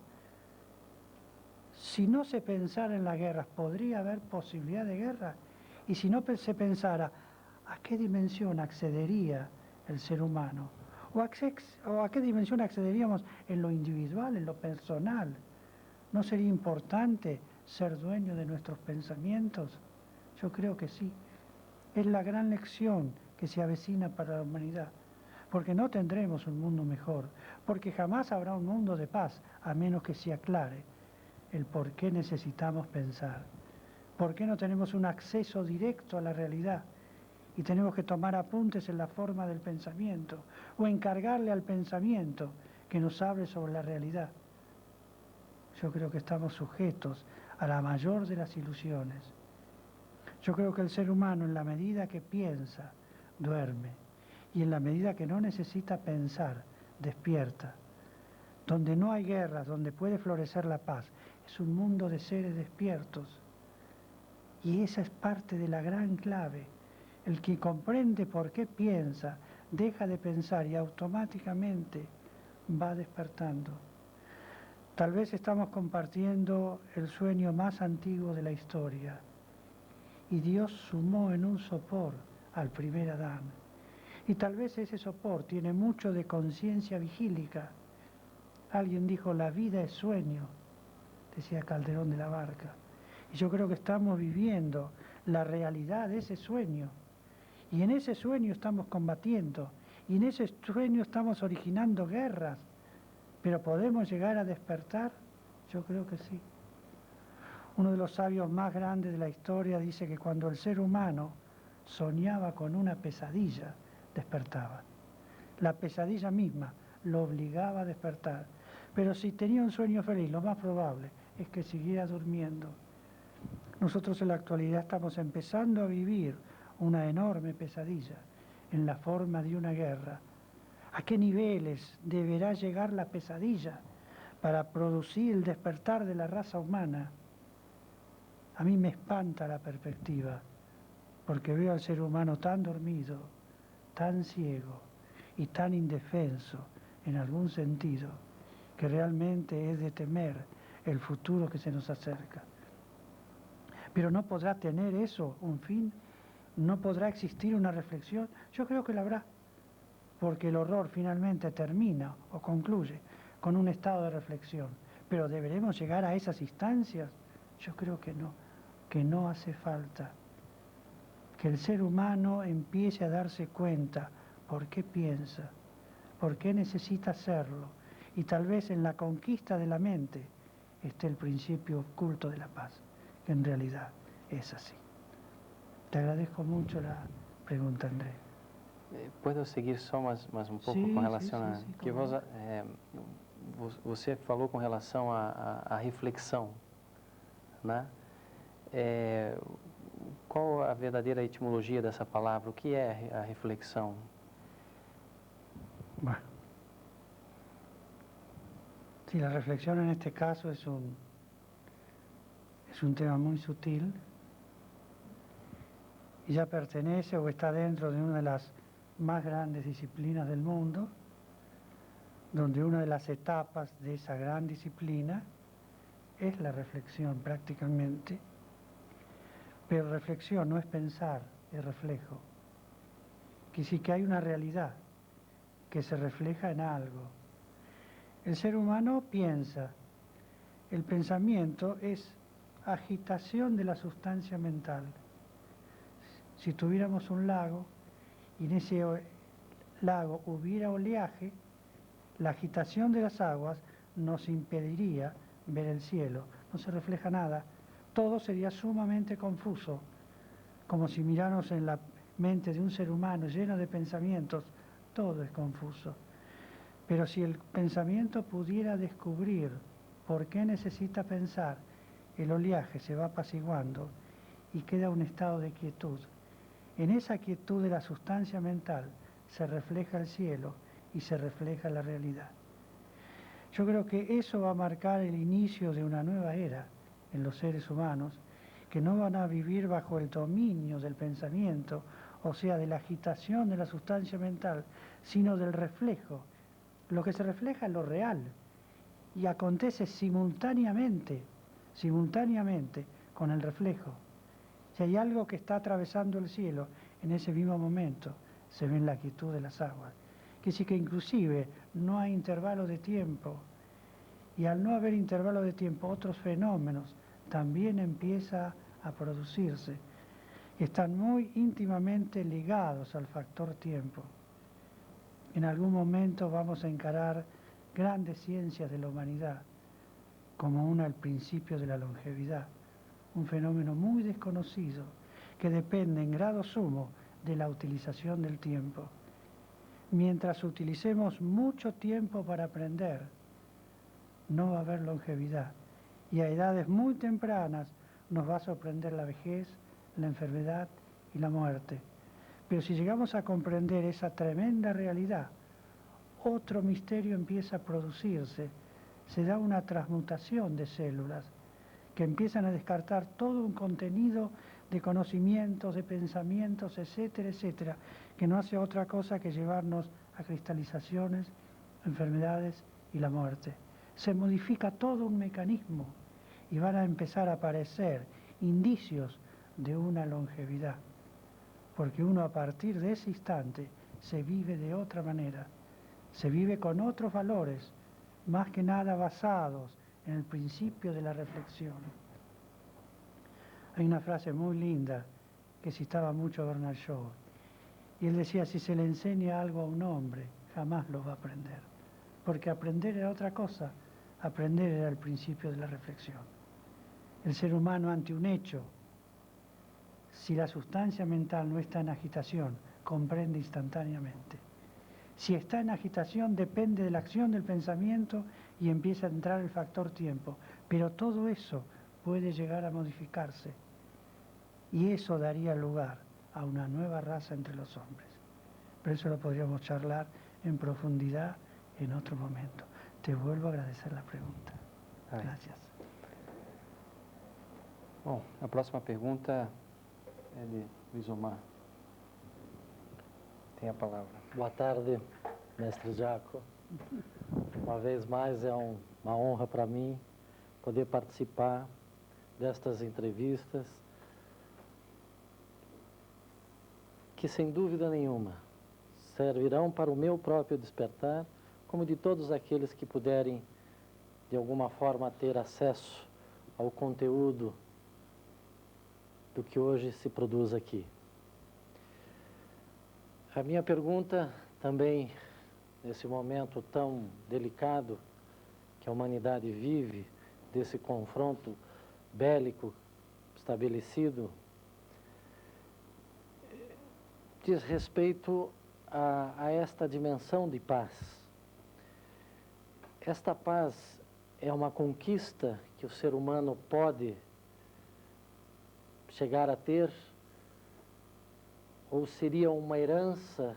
S3: Si no se pensara en las guerras, ¿podría haber posibilidad de guerra? Y si no se pensara, ¿a qué dimensión accedería el ser humano? ¿O a qué dimensión accederíamos en lo individual, en lo personal? ¿No sería importante ser dueño de nuestros pensamientos? Yo creo que sí. Es la gran lección que se avecina para la humanidad. Porque no tendremos un mundo mejor, porque jamás habrá un mundo de paz, a menos que se aclare el por qué necesitamos pensar. ¿Por qué no tenemos un acceso directo a la realidad? Y tenemos que tomar apuntes en la forma del pensamiento, o encargarle al pensamiento que nos hable sobre la realidad. Yo creo que estamos sujetos a la mayor de las ilusiones. Yo creo que el ser humano, en la medida que piensa, duerme, y en la medida que no necesita pensar, despierta. Donde no hay guerras, donde puede florecer la paz, es un mundo de seres despiertos. Y esa es parte de la gran clave. El que comprende por qué piensa, deja de pensar y automáticamente va despertando. Tal vez estamos compartiendo el sueño más antiguo de la historia. Y Dios sumó en un sopor al primer Adán. Y tal vez ese sopor tiene mucho de conciencia vigílica. Alguien dijo, la vida es sueño, decía Calderón de la Barca. Y yo creo que estamos viviendo la realidad de ese sueño. Y en ese sueño estamos combatiendo. Y en ese sueño estamos originando guerras. ¿Pero podemos llegar a despertar? Yo creo que sí. Uno de los sabios más grandes de la historia dice que cuando el ser humano soñaba con una pesadilla, despertaba. La pesadilla misma lo obligaba a despertar. Pero si tenía un sueño feliz, lo más probable es que siguiera durmiendo. Nosotros en la actualidad estamos empezando a vivir una enorme pesadilla en la forma de una guerra. ¿A qué niveles deberá llegar la pesadilla para producir el despertar de la raza humana, a mí me espanta la perspectiva, porque veo al ser humano tan dormido, tan ciego y tan indefenso en algún sentido, que realmente es de temer el futuro que se nos acerca. Pero no podrá tener eso un fin, no podrá existir una reflexión. Yo creo que la habrá, porque el horror finalmente termina o concluye con un estado de reflexión. Pero ¿deberemos llegar a esas instancias? Yo creo que no hace falta. Que el ser humano empiece a darse cuenta por qué piensa, por qué necesita hacerlo, y tal vez en la conquista de la mente esté el principio oculto de la paz, que en realidad es así. Te agradezco mucho la pregunta, André.
S1: Puedo seguir só mais um pouco
S3: Sim,
S1: com relação
S3: sim,
S1: que você falou com relação à reflexão, né? Qual a verdadeira etimologia dessa palavra? O que é a reflexão?
S3: Bueno, sí, la reflexión en este caso es un tema muy sutil y ya pertenece o está dentro de una de las más grandes disciplinas del mundo, donde una de las etapas de esa gran disciplina es la reflexión prácticamente. Pero reflexión no es pensar, es reflejo. Que sí que hay una realidad que se refleja en algo. El ser humano piensa. El pensamiento es agitación de la sustancia mental. Si tuviéramos un lago y en ese lago hubiera oleaje, la agitación de las aguas nos impediría ver el cielo. No se refleja nada. Todo sería sumamente confuso, como si miráramos en la mente de un ser humano lleno de pensamientos, todo es confuso. Pero si el pensamiento pudiera descubrir por qué necesita pensar, el oleaje se va apaciguando y queda un estado de quietud. En esa quietud de la sustancia mental se refleja el cielo y se refleja la realidad. Yo creo que eso va a marcar el inicio de una nueva era en los seres humanos, que no van a vivir bajo el dominio del pensamiento, o sea, de la agitación de la sustancia mental, sino del reflejo. Lo que se refleja es lo real y acontece simultáneamente con el reflejo. Si hay algo que está atravesando el cielo, en ese mismo momento se ve en la quietud de las aguas. Que sí que inclusive no hay intervalo de tiempo, y al no haber intervalo de tiempo, otros fenómenos también empiezan a producirse, que están muy íntimamente ligados al factor tiempo. En algún momento vamos a encarar grandes ciencias de la humanidad, como el principio de la longevidad, un fenómeno muy desconocido, que depende en grado sumo de la utilización del tiempo. Mientras utilicemos mucho tiempo para aprender, no va a haber longevidad. Y a edades muy tempranas nos va a sorprender la vejez, la enfermedad y la muerte. Pero si llegamos a comprender esa tremenda realidad, otro misterio empieza a producirse. Se da una transmutación de células que empiezan a descartar todo un contenido de conocimientos, de pensamientos, etcétera, etcétera, que no hace otra cosa que llevarnos a cristalizaciones, enfermedades y la muerte. Se modifica todo un mecanismo y van a empezar a aparecer indicios de una longevidad, porque uno a partir de ese instante se vive de otra manera, se vive con otros valores, más que nada basados en el principio de la reflexión. Hay una frase muy linda que citaba mucho Bernard Shaw, y él decía, si se le enseña algo a un hombre, jamás lo va a aprender, porque aprender era otra cosa, aprender era el principio de la reflexión. El ser humano ante un hecho, si la sustancia mental no está en agitación, comprende instantáneamente. Si está en agitación, depende de la acción del pensamiento y empieza a entrar el factor tiempo. Pero todo eso puede llegar a modificarse y eso daría lugar a una nueva raza entre los hombres. Pero eso lo podríamos charlar en profundidad en otro momento. Te vuelvo a agradecer la pregunta.
S1: Ai.
S3: Gracias.
S1: Bom, a próxima pergunta é de Luiz Omar. Tem a palavra.
S4: Boa tarde, mestre Jaco. Uma vez mais é uma honra para mim poder participar destas entrevistas que, sem dúvida nenhuma, servirão para o meu próprio despertar, como de todos aqueles que puderem, de alguma forma, ter acesso ao conteúdo do que hoje se produz aqui. A minha pergunta também, nesse momento tão delicado que a humanidade vive, desse confronto bélico estabelecido, diz respeito a esta dimensão de paz. Esta paz é uma conquista que o ser humano pode chegar a ter, ou seria uma herança,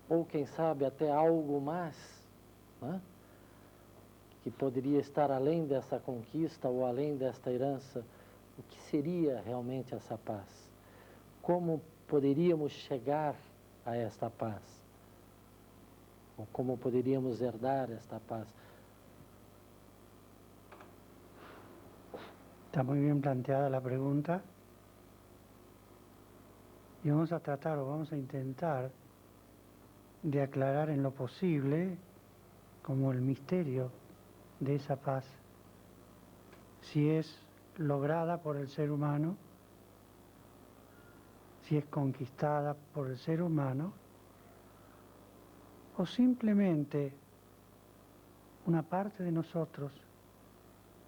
S4: ou quem sabe até algo mais, né? Que poderia estar além dessa conquista ou além desta herança. O que seria realmente essa paz? Como poderíamos chegar a esta paz? Ou como poderíamos herdar esta paz?
S3: Está muy bien planteada la pregunta y vamos a tratar o vamos a intentar de aclarar en lo posible como el misterio de esa paz, si es lograda por el ser humano, si es conquistada por el ser humano, o simplemente una parte de nosotros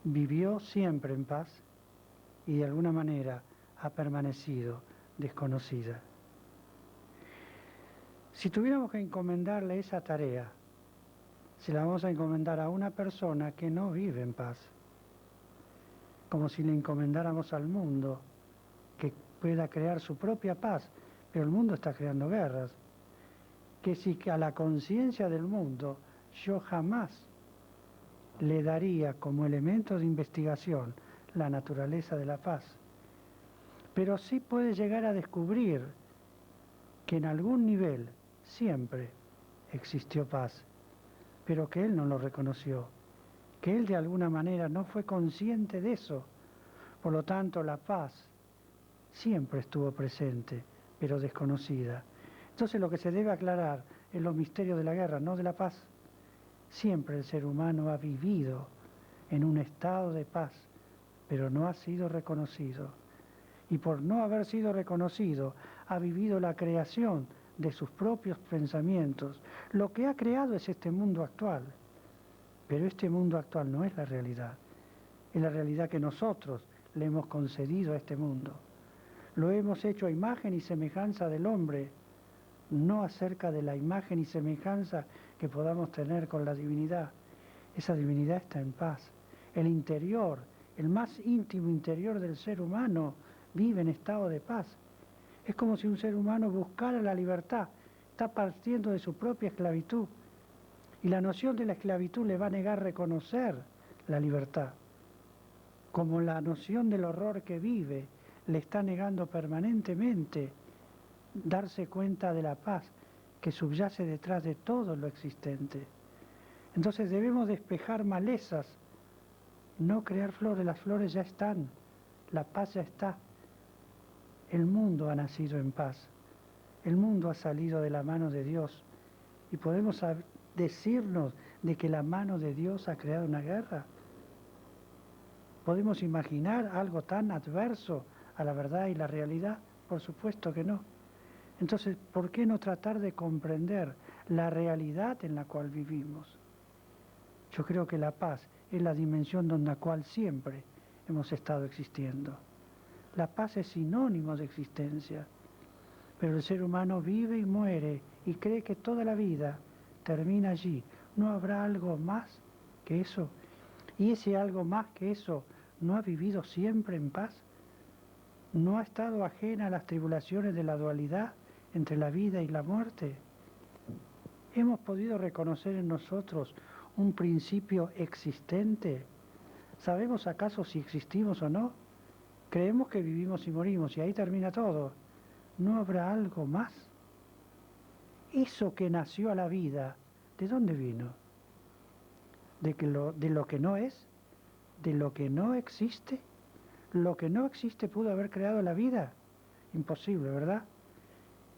S3: vivió siempre en paz y de alguna manera ha permanecido desconocida. Si tuviéramos que encomendarle esa tarea, se la vamos a encomendar a una persona que no vive en paz, como si le encomendáramos al mundo que pueda crear su propia paz, pero el mundo está creando guerras, que si a la conciencia del mundo yo jamás le daría como elemento de investigación la naturaleza de la paz, pero sí puede llegar a descubrir que en algún nivel siempre existió paz, pero que él no lo reconoció, que él de alguna manera no fue consciente de eso. Por lo tanto, la paz siempre estuvo presente, pero desconocida. Entonces lo que se debe aclarar es los misterios de la guerra, no de la paz. Siempre el ser humano ha vivido en un estado de paz, pero no ha sido reconocido. Y por no haber sido reconocido, ha vivido la creación de sus propios pensamientos. Lo que ha creado es este mundo actual, pero este mundo actual no es la realidad. Es la realidad que nosotros le hemos concedido a este mundo. Lo hemos hecho a imagen y semejanza del hombre, no acerca de la imagen y semejanza que podamos tener con la divinidad. Esa divinidad está en paz. El interior, el más íntimo interior del ser humano vive en estado de paz. Es como si un ser humano buscara la libertad, está partiendo de su propia esclavitud. Y la noción de la esclavitud le va a negar reconocer la libertad. Como la noción del horror que vive le está negando permanentemente darse cuenta de la paz que subyace detrás de todo lo existente. Entonces debemos despejar malezas, no crear flores. Las flores ya están, la paz ya está. El mundo ha nacido en paz, el mundo ha salido de la mano de Dios y podemos decirnos de que la mano de Dios ha creado una guerra. ¿Podemos imaginar algo tan adverso a la verdad y la realidad? Por supuesto que no. Entonces, ¿por qué no tratar de comprender la realidad en la cual vivimos? Yo creo que la paz es la dimensión donde la cual siempre hemos estado existiendo. La paz es sinónimo de existencia, pero el ser humano vive y muere y cree que toda la vida termina allí. ¿No habrá algo más que eso? Y ese algo más que eso no ha vivido siempre en paz. ¿No ha estado ajena a las tribulaciones de la dualidad entre la vida y la muerte? ¿Hemos podido reconocer en nosotros un principio existente? ¿Sabemos acaso si existimos o no? Creemos que vivimos y morimos y ahí termina todo. ¿No habrá algo más? Eso que nació a la vida, ¿de dónde vino? ¿De lo que no es? ¿De lo que no existe? ¿Lo que no existe pudo haber creado la vida? Imposible, ¿verdad?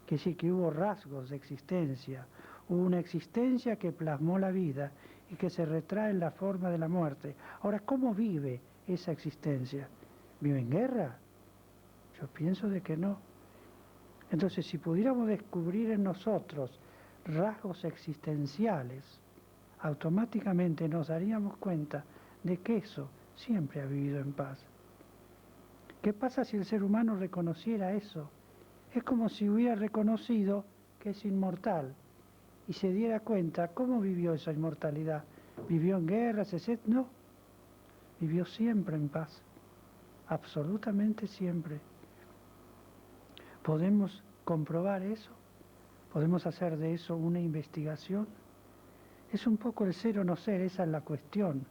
S3: Que sí, que hubo rasgos de existencia. Hubo una existencia que plasmó la vida y que se retrae en la forma de la muerte. Ahora, ¿cómo vive esa existencia? ¿Vive en guerra? Yo pienso de que no. Entonces, si pudiéramos descubrir en nosotros rasgos existenciales, automáticamente nos daríamos cuenta de que eso siempre ha vivido en paz. ¿Qué pasa si el ser humano reconociera eso? Es como si hubiera reconocido que es inmortal y se diera cuenta cómo vivió esa inmortalidad. ¿Vivió en guerras, etc.? No, vivió siempre en paz, absolutamente siempre. ¿Podemos comprobar eso? ¿Podemos hacer de eso una investigación? Es un poco el ser o no ser, esa es la cuestión.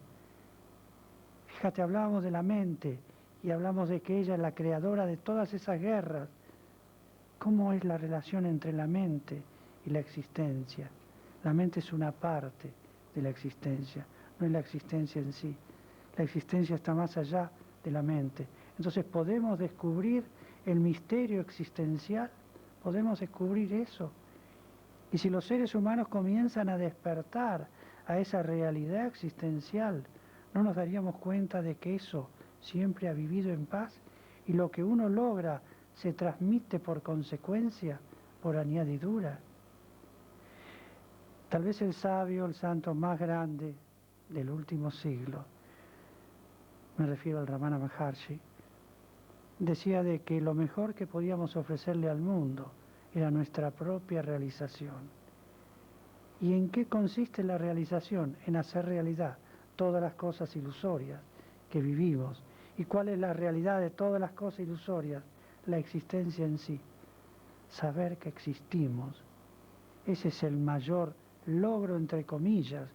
S3: Fíjate, hablábamos de la mente y hablamos de que ella es la creadora de todas esas guerras. ¿Cómo es la relación entre la mente y la existencia? La mente es una parte de la existencia, no es la existencia en sí. La existencia está más allá de la mente. Entonces podemos descubrir el misterio existencial, podemos descubrir eso. Y si los seres humanos comienzan a despertar a esa realidad existencial, ¿no nos daríamos cuenta de que eso siempre ha vivido en paz? Y lo que uno logra se transmite por consecuencia, por añadidura. Tal vez el sabio, el santo más grande del último siglo, me refiero al Ramana Maharshi, decía de que lo mejor que podíamos ofrecerle al mundo era nuestra propia realización. ¿Y en qué consiste la realización? En hacer realidad todas las cosas ilusorias que vivimos. ¿Y cuál es la realidad de todas las cosas ilusorias? La existencia en sí. Saber que existimos. Ese es el mayor logro, entre comillas,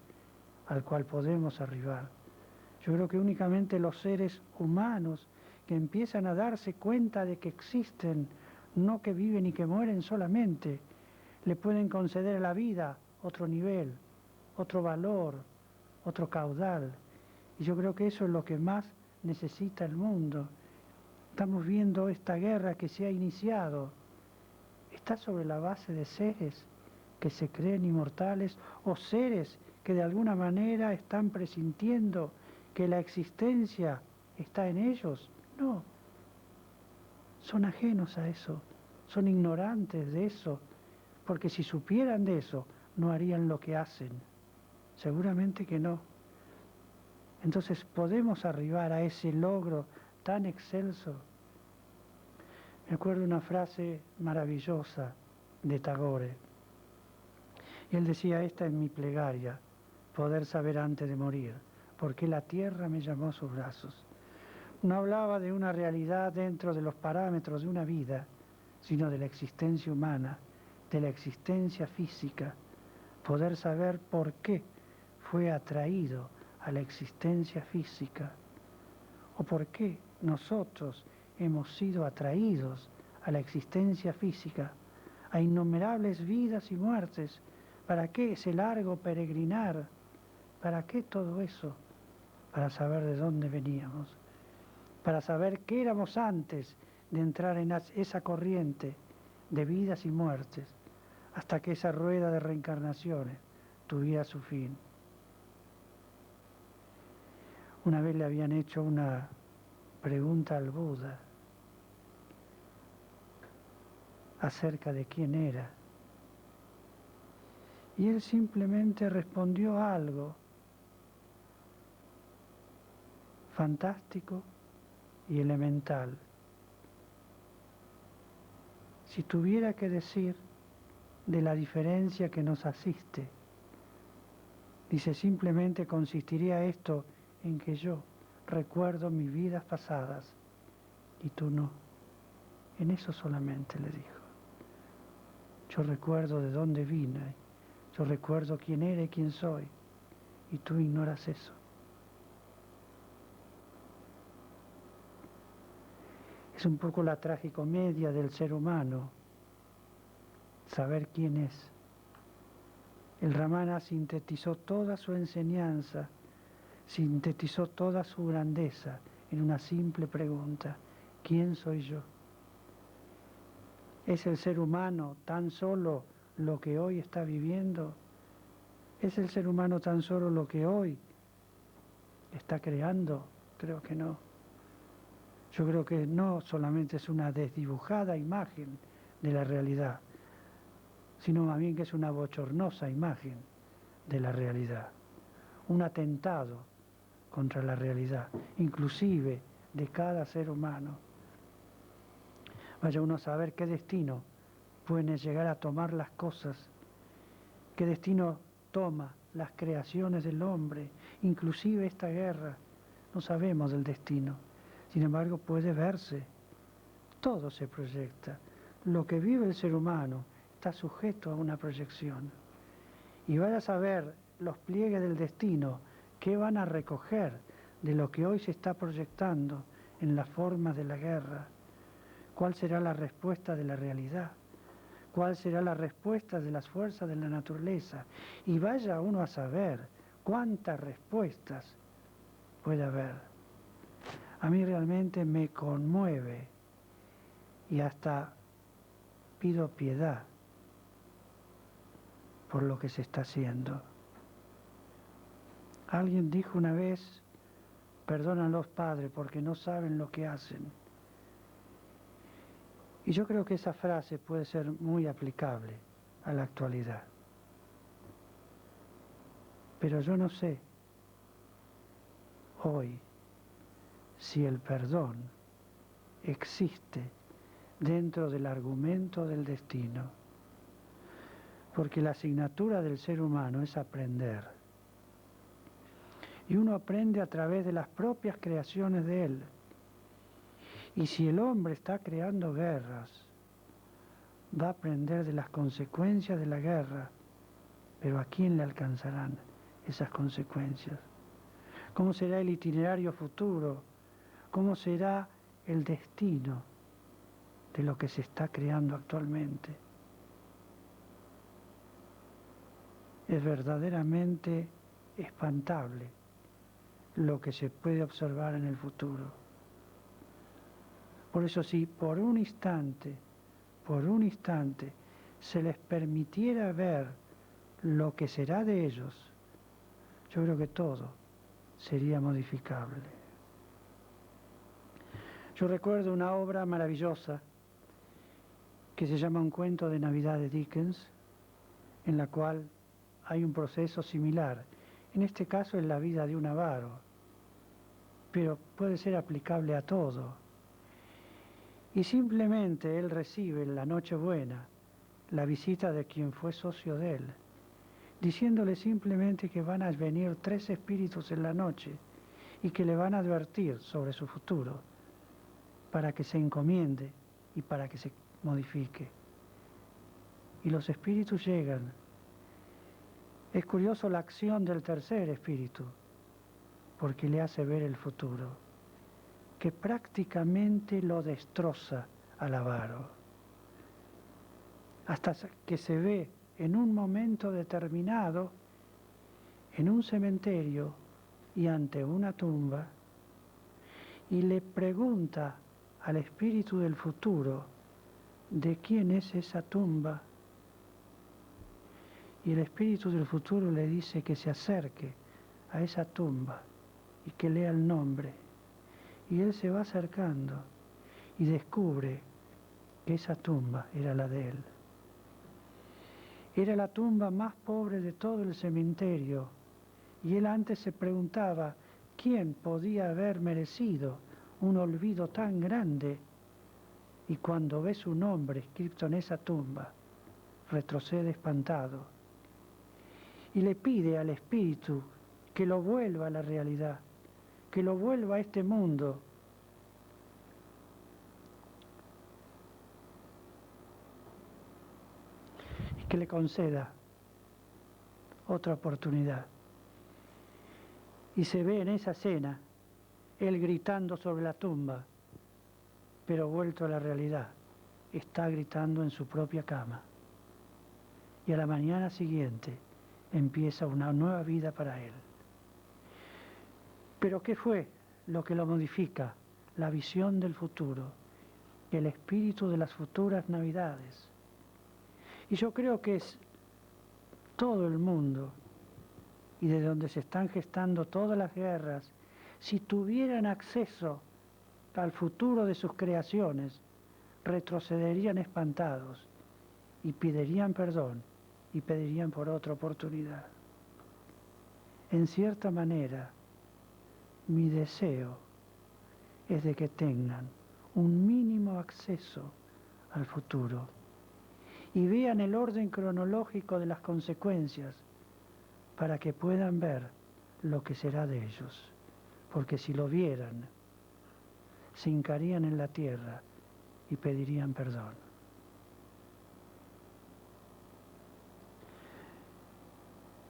S3: al cual podemos arribar. Yo creo que únicamente los seres humanos que empiezan a darse cuenta de que existen, no que viven y que mueren solamente, le pueden conceder a la vida otro nivel, otro valor, otro caudal. Y yo creo que eso es lo que más necesita el mundo. Estamos viendo esta guerra que se ha iniciado. Está sobre la base de seres que se creen inmortales o seres que de alguna manera están presintiendo que la existencia está en ellos. No, son ajenos a eso, son ignorantes de eso, porque si supieran de eso, no harían lo que hacen. Seguramente que no. Entonces podemos arribar a ese logro tan excelso. Me acuerdo una frase maravillosa de Tagore. Y él decía, esta es mi plegaria, poder saber antes de morir, porque la tierra me llamó a sus brazos. No hablaba de una realidad dentro de los parámetros de una vida, sino de la existencia humana, de la existencia física, poder saber por qué fue atraído a la existencia física, o por qué nosotros hemos sido atraídos a la existencia física, a innumerables vidas y muertes. ¿Para qué ese largo peregrinar? ¿Para qué todo eso? Para saber de dónde veníamos, para saber qué éramos antes de entrar en esa corriente de vidas y muertes, hasta que esa rueda de reencarnaciones tuviera su fin. Una vez le habían hecho una pregunta al Buda acerca de quién era. Y él simplemente respondió algo fantástico y elemental. Si tuviera que decir de la diferencia que nos asiste, dice, simplemente consistiría esto en que yo recuerdo mis vidas pasadas y tú no. En eso solamente le dijo. Yo recuerdo de dónde vine, Yo recuerdo quién era y quién soy, y tú ignoras eso. Es un poco la tragicomedia del ser humano, saber quién es. El Ramana sintetizó toda su enseñanza, sintetizó toda su grandeza en una simple pregunta: ¿quién soy yo? ¿Es el ser humano tan solo lo que hoy está viviendo? ¿Es el ser humano tan solo lo que hoy está creando? Creo que no. Yo creo que no solamente es una desdibujada imagen de la realidad, sino más bien que es una bochornosa imagen de la realidad, un atentado contra la realidad, inclusive de cada ser humano. Vaya uno a saber qué destino pueden llegar a tomar las cosas, qué destino toma las creaciones del hombre, inclusive esta guerra. No sabemos del destino, sin embargo puede verse, todo se proyecta. Lo que vive el ser humano está sujeto a una proyección. Y vaya a saber los pliegues del destino, qué van a recoger de lo que hoy se está proyectando en las formas de la guerra. ¿Cuál será la respuesta de la realidad? ¿Cuál será la respuesta de las fuerzas de la naturaleza? Y vaya uno a saber cuántas respuestas puede haber. A mí realmente me conmueve y hasta pido piedad por lo que se está haciendo. Alguien dijo una vez: perdónalos, Padre, porque no saben lo que hacen. Y yo creo que esa frase puede ser muy aplicable a la actualidad. Pero yo no sé hoy si el perdón existe dentro del argumento del destino, porque la asignatura del ser humano es aprender. Y uno aprende a través de las propias creaciones de él. Y si el hombre está creando guerras, va a aprender de las consecuencias de la guerra, pero ¿a quién le alcanzarán esas consecuencias? ¿Cómo será el itinerario futuro? ¿Cómo será el destino de lo que se está creando actualmente? Es verdaderamente espantable lo que se puede observar en el futuro. Por eso, si por un instante se les permitiera ver lo que será de ellos, yo creo que todo sería modificable. Yo recuerdo una obra maravillosa que se llama Un cuento de Navidad de Dickens, en la cual hay un proceso similar. En este caso es la vida de un avaro, pero puede ser aplicable a todo. Y simplemente él recibe en la Nochebuena la visita de quien fue socio de él, diciéndole simplemente que van a venir 3 espíritus en la noche y que le van a advertir sobre su futuro para que se encomiende y para que se modifique. Y los espíritus llegan. Es curioso la acción del tercer espíritu, porque le hace ver el futuro, que prácticamente lo destroza al avaro, hasta que se ve en un momento determinado en un cementerio y ante una tumba, y le pregunta al espíritu del futuro de quién es esa tumba, y el espíritu del futuro le dice que se acerque a esa tumba y que lea el nombre. Y él se va acercando y descubre que esa tumba era la de él. Era la tumba más pobre de todo el cementerio. Y él antes se preguntaba quién podía haber merecido un olvido tan grande. Y cuando ve su nombre escrito en esa tumba, retrocede espantado. Y le pide al espíritu que lo vuelva a la realidad, que lo vuelva a este mundo. Y que le conceda otra oportunidad. Y se ve en esa escena él gritando sobre la tumba, pero vuelto a la realidad, está gritando en su propia cama. Y a la mañana siguiente empieza una nueva vida para él. Pero ¿qué fue lo que lo modifica? La visión del futuro, el espíritu de las futuras Navidades. Y yo creo que es todo el mundo, y de donde se están gestando todas las guerras, si tuvieran acceso al futuro de sus creaciones, retrocederían espantados y pedirían perdón y pedirían por otra oportunidad. En cierta manera, mi deseo es de que tengan un mínimo acceso al futuro y vean el orden cronológico de las consecuencias para que puedan ver lo que será de ellos. Porque si lo vieran, se hincarían en la tierra y pedirían perdón.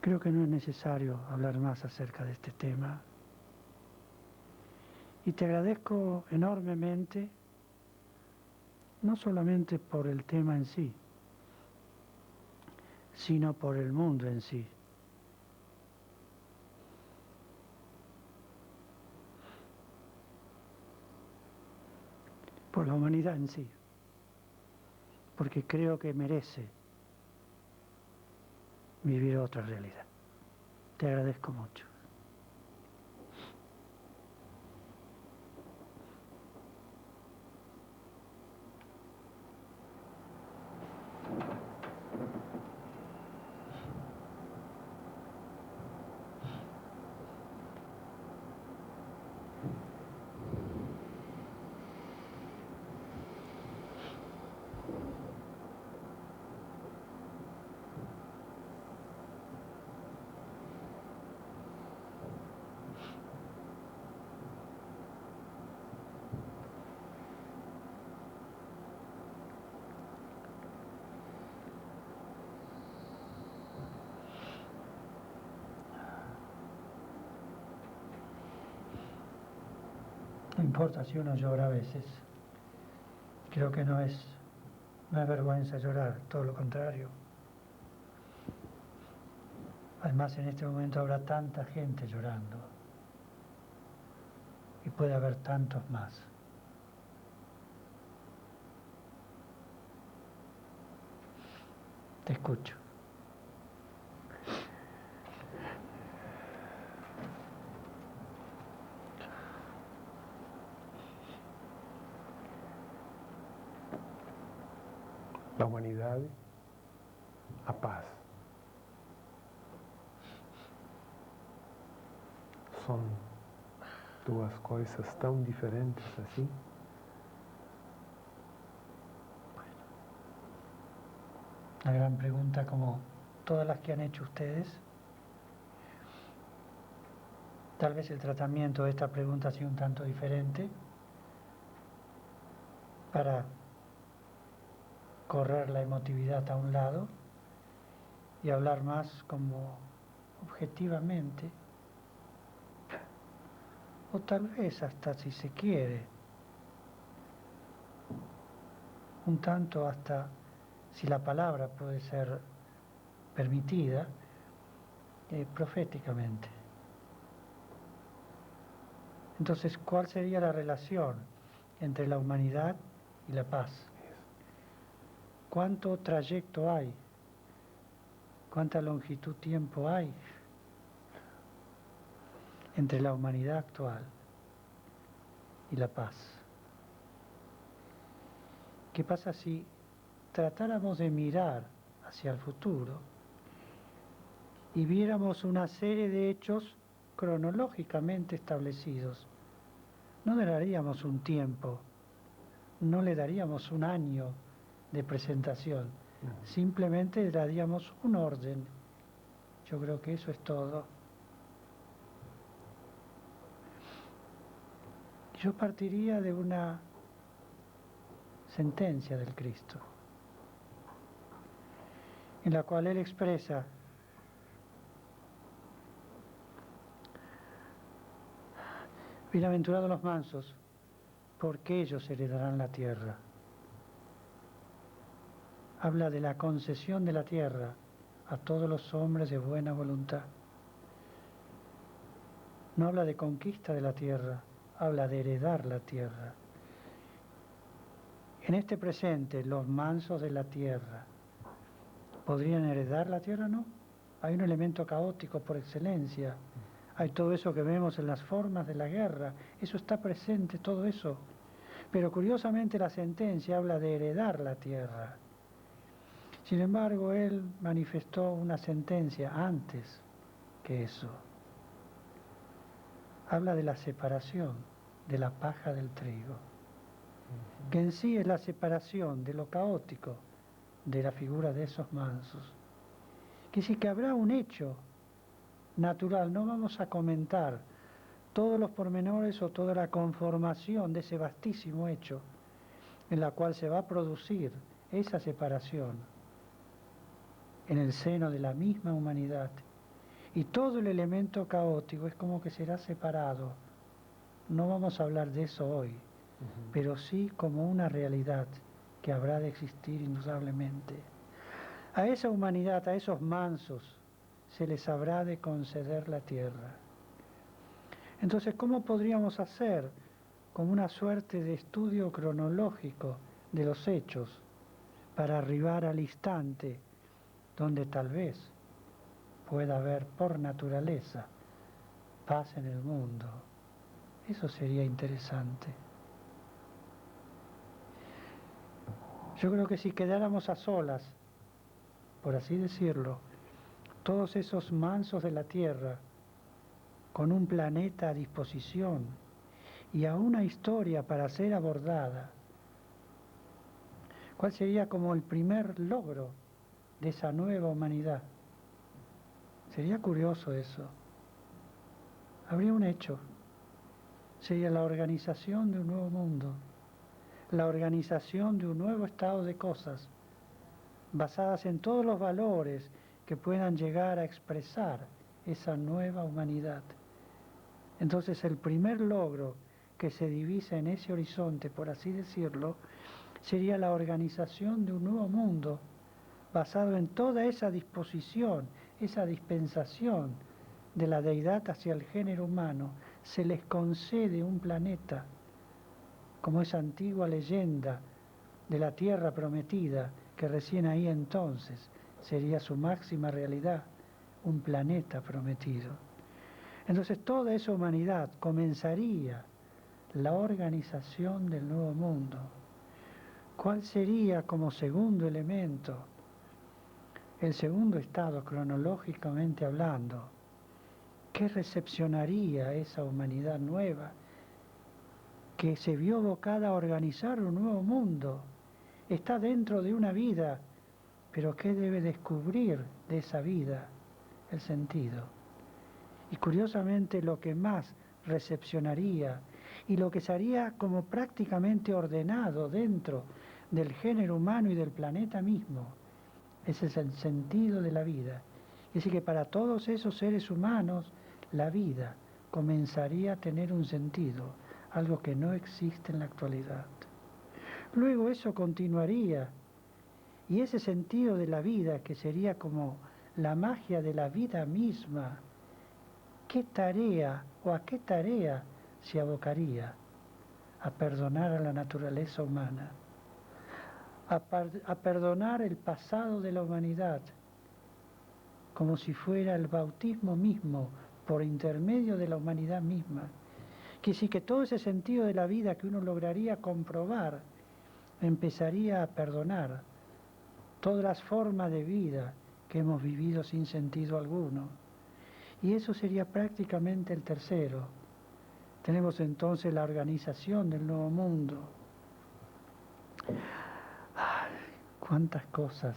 S3: Creo que no es necesario hablar más acerca de este tema. Y te agradezco enormemente, no solamente por el tema en sí, sino por el mundo en sí. Por la humanidad en sí, porque creo que merece vivir otra realidad. Te agradezco mucho. No importa si uno llora a veces. Creo que no es vergüenza llorar, todo lo contrario. Además, en este momento habrá tanta gente llorando y puede haber tantos más. Te escucho.
S2: La humanidad, a paz. Son duas coisas tão diferentes assim.
S3: Una gran pregunta como todas las que han hecho ustedes. Tal vez el tratamiento de esta pregunta sea un tanto diferente para correr la emotividad a un lado y hablar más como objetivamente, o tal vez hasta si se quiere, un tanto hasta si la palabra puede ser permitida, proféticamente. Entonces, ¿cuál sería la relación entre la humanidad y la paz? ¿Cuánto trayecto hay? ¿Cuánta longitud tiempo hay entre la humanidad actual y la paz? ¿Qué pasa si tratáramos de mirar hacia el futuro y viéramos una serie de hechos cronológicamente establecidos? No le daríamos un tiempo, no le daríamos un año de presentación, simplemente le daríamos un orden. Yo creo que eso es todo. Yo partiría de una sentencia del Cristo, en la cual Él expresa Bienaventurados los mansos, porque ellos heredarán la tierra. Habla de la concesión de la tierra a todos los hombres de buena voluntad. No habla de conquista de la tierra, habla de heredar la tierra. En este presente, los mansos de la tierra, ¿podrían heredar la tierra? No. Hay un elemento caótico por excelencia. Hay todo eso que vemos en las formas de la guerra. Eso está presente, todo eso. Pero curiosamente la sentencia habla de heredar la tierra. Sin embargo, él manifestó una sentencia antes que eso. Habla de la separación de la paja del trigo, que en sí es la separación de lo caótico de la figura de esos mansos. Que sí que habrá un hecho natural, no vamos a comentar todos los pormenores o toda la conformación de ese vastísimo hecho en la cual se va a producir esa separación en el seno de la misma humanidad. Y todo el elemento caótico es como que será separado. No vamos a hablar de eso hoy, pero sí como una realidad que habrá de existir indudablemente. A esa humanidad, a esos mansos, se les habrá de conceder la tierra. Entonces, ¿cómo podríamos hacer como una suerte de estudio cronológico de los hechos para arribar al instante donde tal vez pueda haber por naturaleza paz en el mundo? Eso sería interesante. Yo creo que si quedáramos a solas, por así decirlo, todos esos mansos de la tierra, con un planeta a disposición y a una historia para ser abordada, ¿cuál sería como el primer logro de esa nueva humanidad? Sería curioso eso. Habría un hecho. Sería la organización de un nuevo mundo, la organización de un nuevo estado de cosas, basadas en todos los valores que puedan llegar a expresar esa nueva humanidad. Entonces el primer logro que se divisa en ese horizonte, por así decirlo, sería la organización de un nuevo mundo basado en toda esa disposición, esa dispensación de la deidad hacia el género humano. Se les concede un planeta, como esa antigua leyenda de la tierra prometida, que recién ahí entonces sería su máxima realidad, un planeta prometido. Entonces toda esa humanidad comenzaría la organización del nuevo mundo. ¿Cuál sería como segundo elemento, el segundo estado cronológicamente hablando? ¿Qué recepcionaría esa humanidad nueva que se vio abocada a organizar un nuevo mundo? Está dentro de una vida, pero ¿qué debe descubrir de esa vida? El sentido. Y curiosamente lo que más recepcionaría y lo que sería como prácticamente ordenado dentro del género humano y del planeta mismo, ese es el sentido de la vida. Es decir, que para todos esos seres humanos la vida comenzaría a tener un sentido, algo que no existe en la actualidad. Luego eso continuaría, y ese sentido de la vida, que sería como la magia de la vida misma, ¿qué tarea o a qué tarea se abocaría? A perdonar a la naturaleza humana, a perdonar el pasado de la humanidad, como si fuera el bautismo mismo, por intermedio de la humanidad misma. Que sí, que todo ese sentido de la vida que uno lograría comprobar, empezaría a perdonar todas las formas de vida que hemos vivido sin sentido alguno. Y eso sería prácticamente el tercero. Tenemos entonces la organización del nuevo mundo. ¡Ay! Cuántas cosas,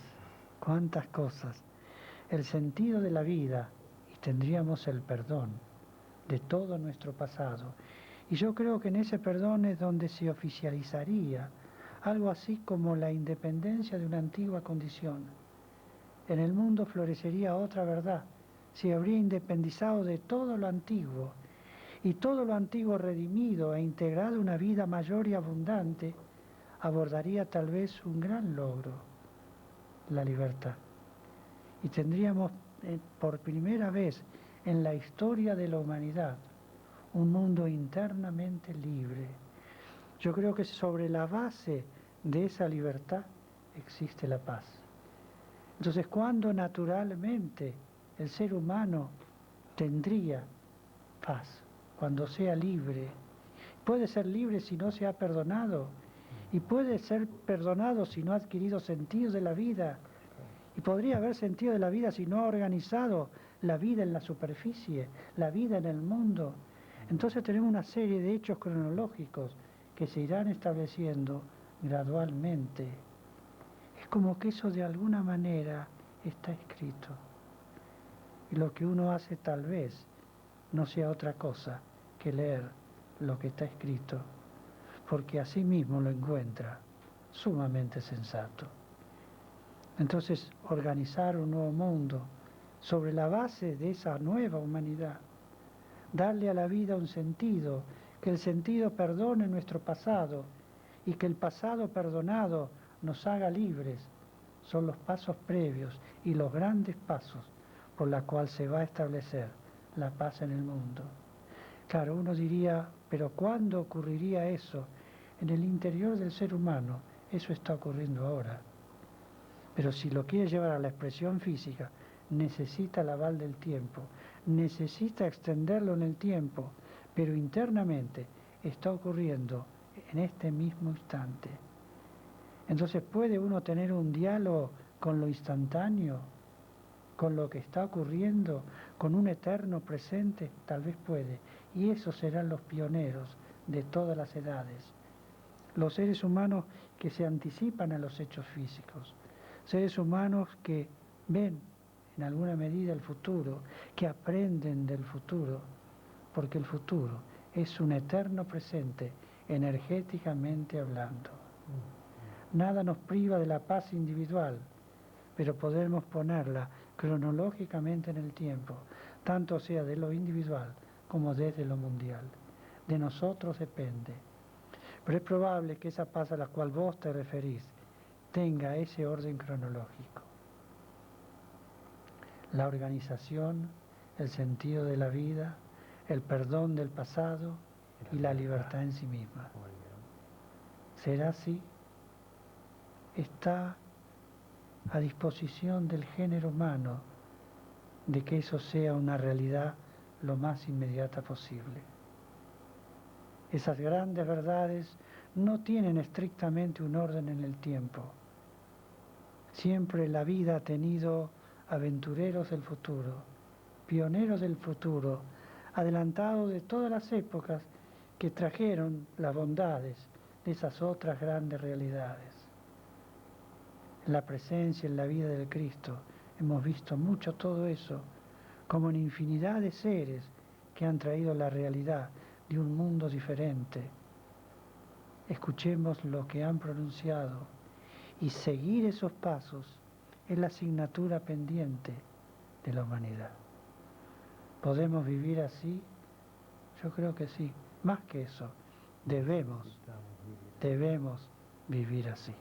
S3: cuántas cosas. El sentido de la vida, y tendríamos el perdón de todo nuestro pasado. Y yo creo que en ese perdón es donde se oficializaría algo así como la independencia de una antigua condición. En el mundo florecería otra verdad, se habría independizado de todo lo antiguo y todo lo antiguo redimido e integrado en una vida mayor y abundante, abordaría tal vez un gran logro, la libertad. Y tendríamos por primera vez en la historia de la humanidad un mundo internamente libre. Yo creo que sobre la base de esa libertad existe la paz. Entonces, cuando naturalmente el ser humano tendría paz, cuando sea libre, puede ser libre si no se ha perdonado, y puede ser perdonado si no ha adquirido sentido de la vida, y podría haber sentido de la vida si no ha organizado la vida en la superficie, la vida en el mundo. Entonces tenemos una serie de hechos cronológicos que se irán estableciendo gradualmente. Es como que eso de alguna manera está escrito. Y lo que uno hace tal vez no sea otra cosa que leer lo que está escrito, porque así mismo lo encuentra sumamente sensato. Entonces, organizar un nuevo mundo sobre la base de esa nueva humanidad, darle a la vida un sentido, que el sentido perdone nuestro pasado y que el pasado perdonado nos haga libres, son los pasos previos y los grandes pasos por los cuales se va a establecer la paz en el mundo. Claro, uno diría, pero ¿cuándo ocurriría eso? En el interior del ser humano, eso está ocurriendo ahora. Pero si lo quiere llevar a la expresión física, necesita el aval del tiempo, necesita extenderlo en el tiempo, pero internamente está ocurriendo en este mismo instante. Entonces, ¿puede uno tener un diálogo con lo instantáneo, con lo que está ocurriendo, con un eterno presente? Tal vez puede. Y esos serán los pioneros de todas las edades. Los seres humanos que se anticipan a los hechos físicos. Seres humanos que ven en alguna medida el futuro, que aprenden del futuro, porque el futuro es un eterno presente energéticamente hablando. Nada nos priva de la paz individual, pero podemos ponerla cronológicamente en el tiempo, tanto sea de lo individual como desde lo mundial. De nosotros depende. Pero es probable que esa paz a la cual vos te referís tenga ese orden cronológico. La organización, el sentido de la vida, el perdón del pasado y la libertad en sí misma. ¿Será así? Está a disposición del género humano de que eso sea una realidad lo más inmediata posible. Esas grandes verdades no tienen estrictamente un orden en el tiempo. Siempre la vida ha tenido aventureros del futuro, pioneros del futuro, adelantados de todas las épocas que trajeron las bondades de esas otras grandes realidades. En la presencia, en la vida del Cristo, hemos visto mucho todo eso, como en infinidad de seres que han traído la realidad de un mundo diferente. Escuchemos lo que han pronunciado y seguir esos pasos es la asignatura pendiente de la humanidad. ¿Podemos vivir así? Yo creo que sí. Más que eso, debemos vivir así.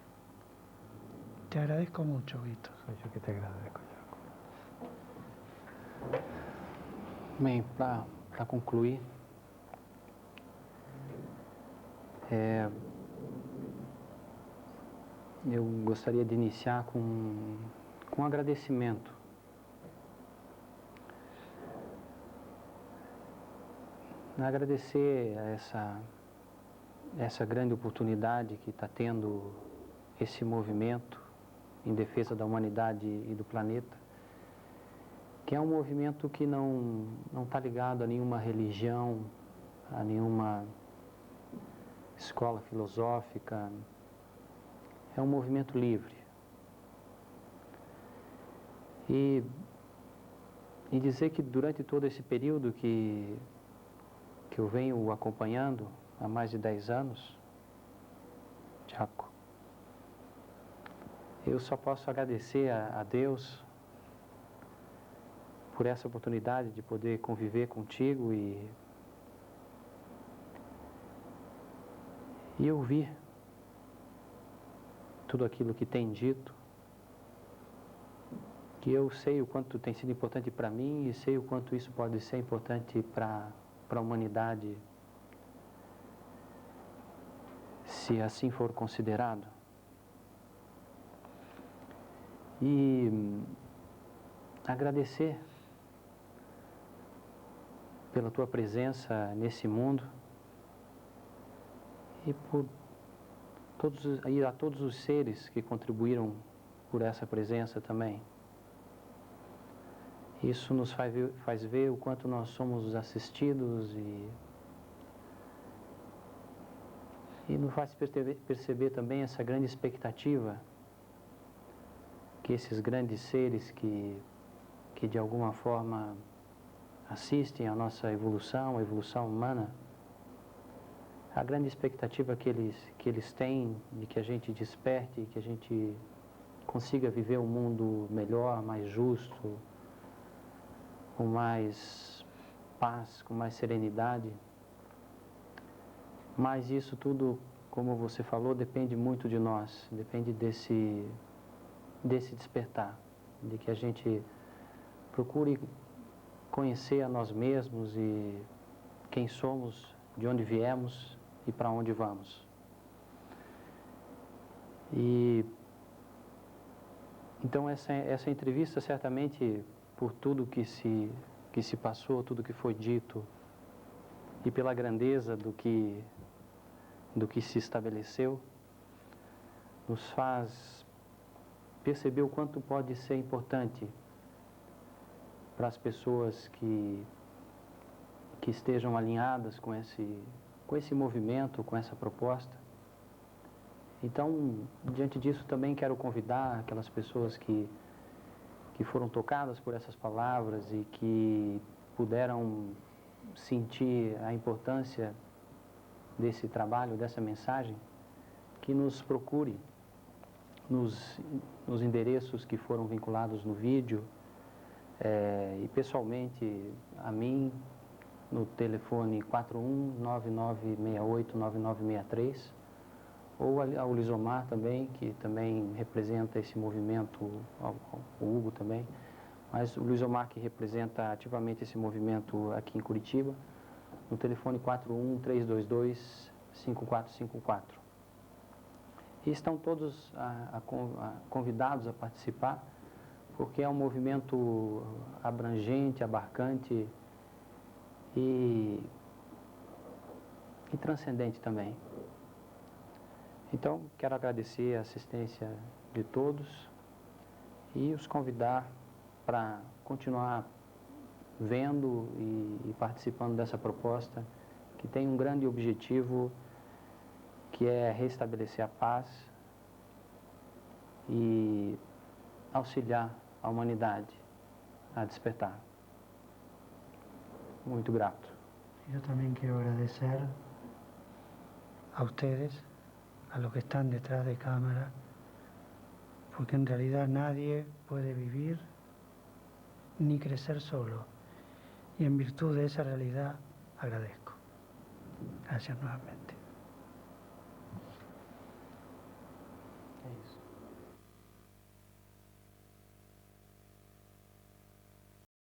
S3: Te agradezco mucho, Víctor.
S2: Soy yo que te agradezco.
S1: Bem, para concluir, eu gostaria de iniciar com um agradecimento. Agradecer a essa grande oportunidade que está tendo esse movimento em defesa da humanidade e do planeta, que é um movimento que não está ligado a nenhuma religião, a nenhuma escola filosófica. É um movimento livre. E dizer que durante todo esse período que eu venho acompanhando há mais de 10 anos, Jaco, eu só posso agradecer a Deus por essa oportunidade de poder conviver contigo e e ouvir tudo aquilo que tem dito, que eu sei o quanto tem sido importante para mim e sei o quanto isso pode ser importante para a humanidade, se assim for considerado. E agradecer pela tua presença nesse mundo e a todos os seres que contribuíram por essa presença também. Isso nos faz ver o quanto nós somos assistidos e nos faz perceber também essa grande expectativa que esses grandes seres que de alguma forma assistem à nossa evolução, a evolução humana, a grande expectativa que eles têm de que a gente desperte, que a gente consiga viver um mundo melhor, mais justo, com mais paz, com mais serenidade. Mas isso tudo, como você falou, depende muito de nós, depende desse despertar, de que a gente procure conhecer a nós mesmos e quem somos, de onde viemos e para onde vamos. E então essa entrevista, certamente, por tudo que se passou, tudo que foi dito e pela grandeza do que se estabeleceu, nos faz perceber o quanto pode ser importante para as pessoas que estejam alinhadas com esse movimento, com essa proposta. Então, diante disso, também quero convidar aquelas pessoas que foram tocadas por essas palavras e que puderam sentir a importância desse trabalho, dessa mensagem, que nos procure nos endereços que foram vinculados no vídeo, e pessoalmente a mim, no telefone 41-9968-9963, ou ao Lisomar também, que também representa esse movimento, o Hugo também, mas o Lisomar que representa ativamente esse movimento aqui em Curitiba, no telefone 41-322-5454. E estão todos convidados a participar, porque é um movimento abrangente, abarcante e transcendente também. Então, quero agradecer a assistência de todos e os convidar para continuar vendo e participando dessa proposta, que tem um grande objetivo, que é restabelecer a paz e auxiliar a humanidade a despertar. Muito grato.
S3: Yo también quiero agradecer a ustedes, a los que están detrás de cámara, porque en realidad nadie puede vivir ni crecer solo. Y en virtud de esa realidad agradezco. Gracias nuevamente.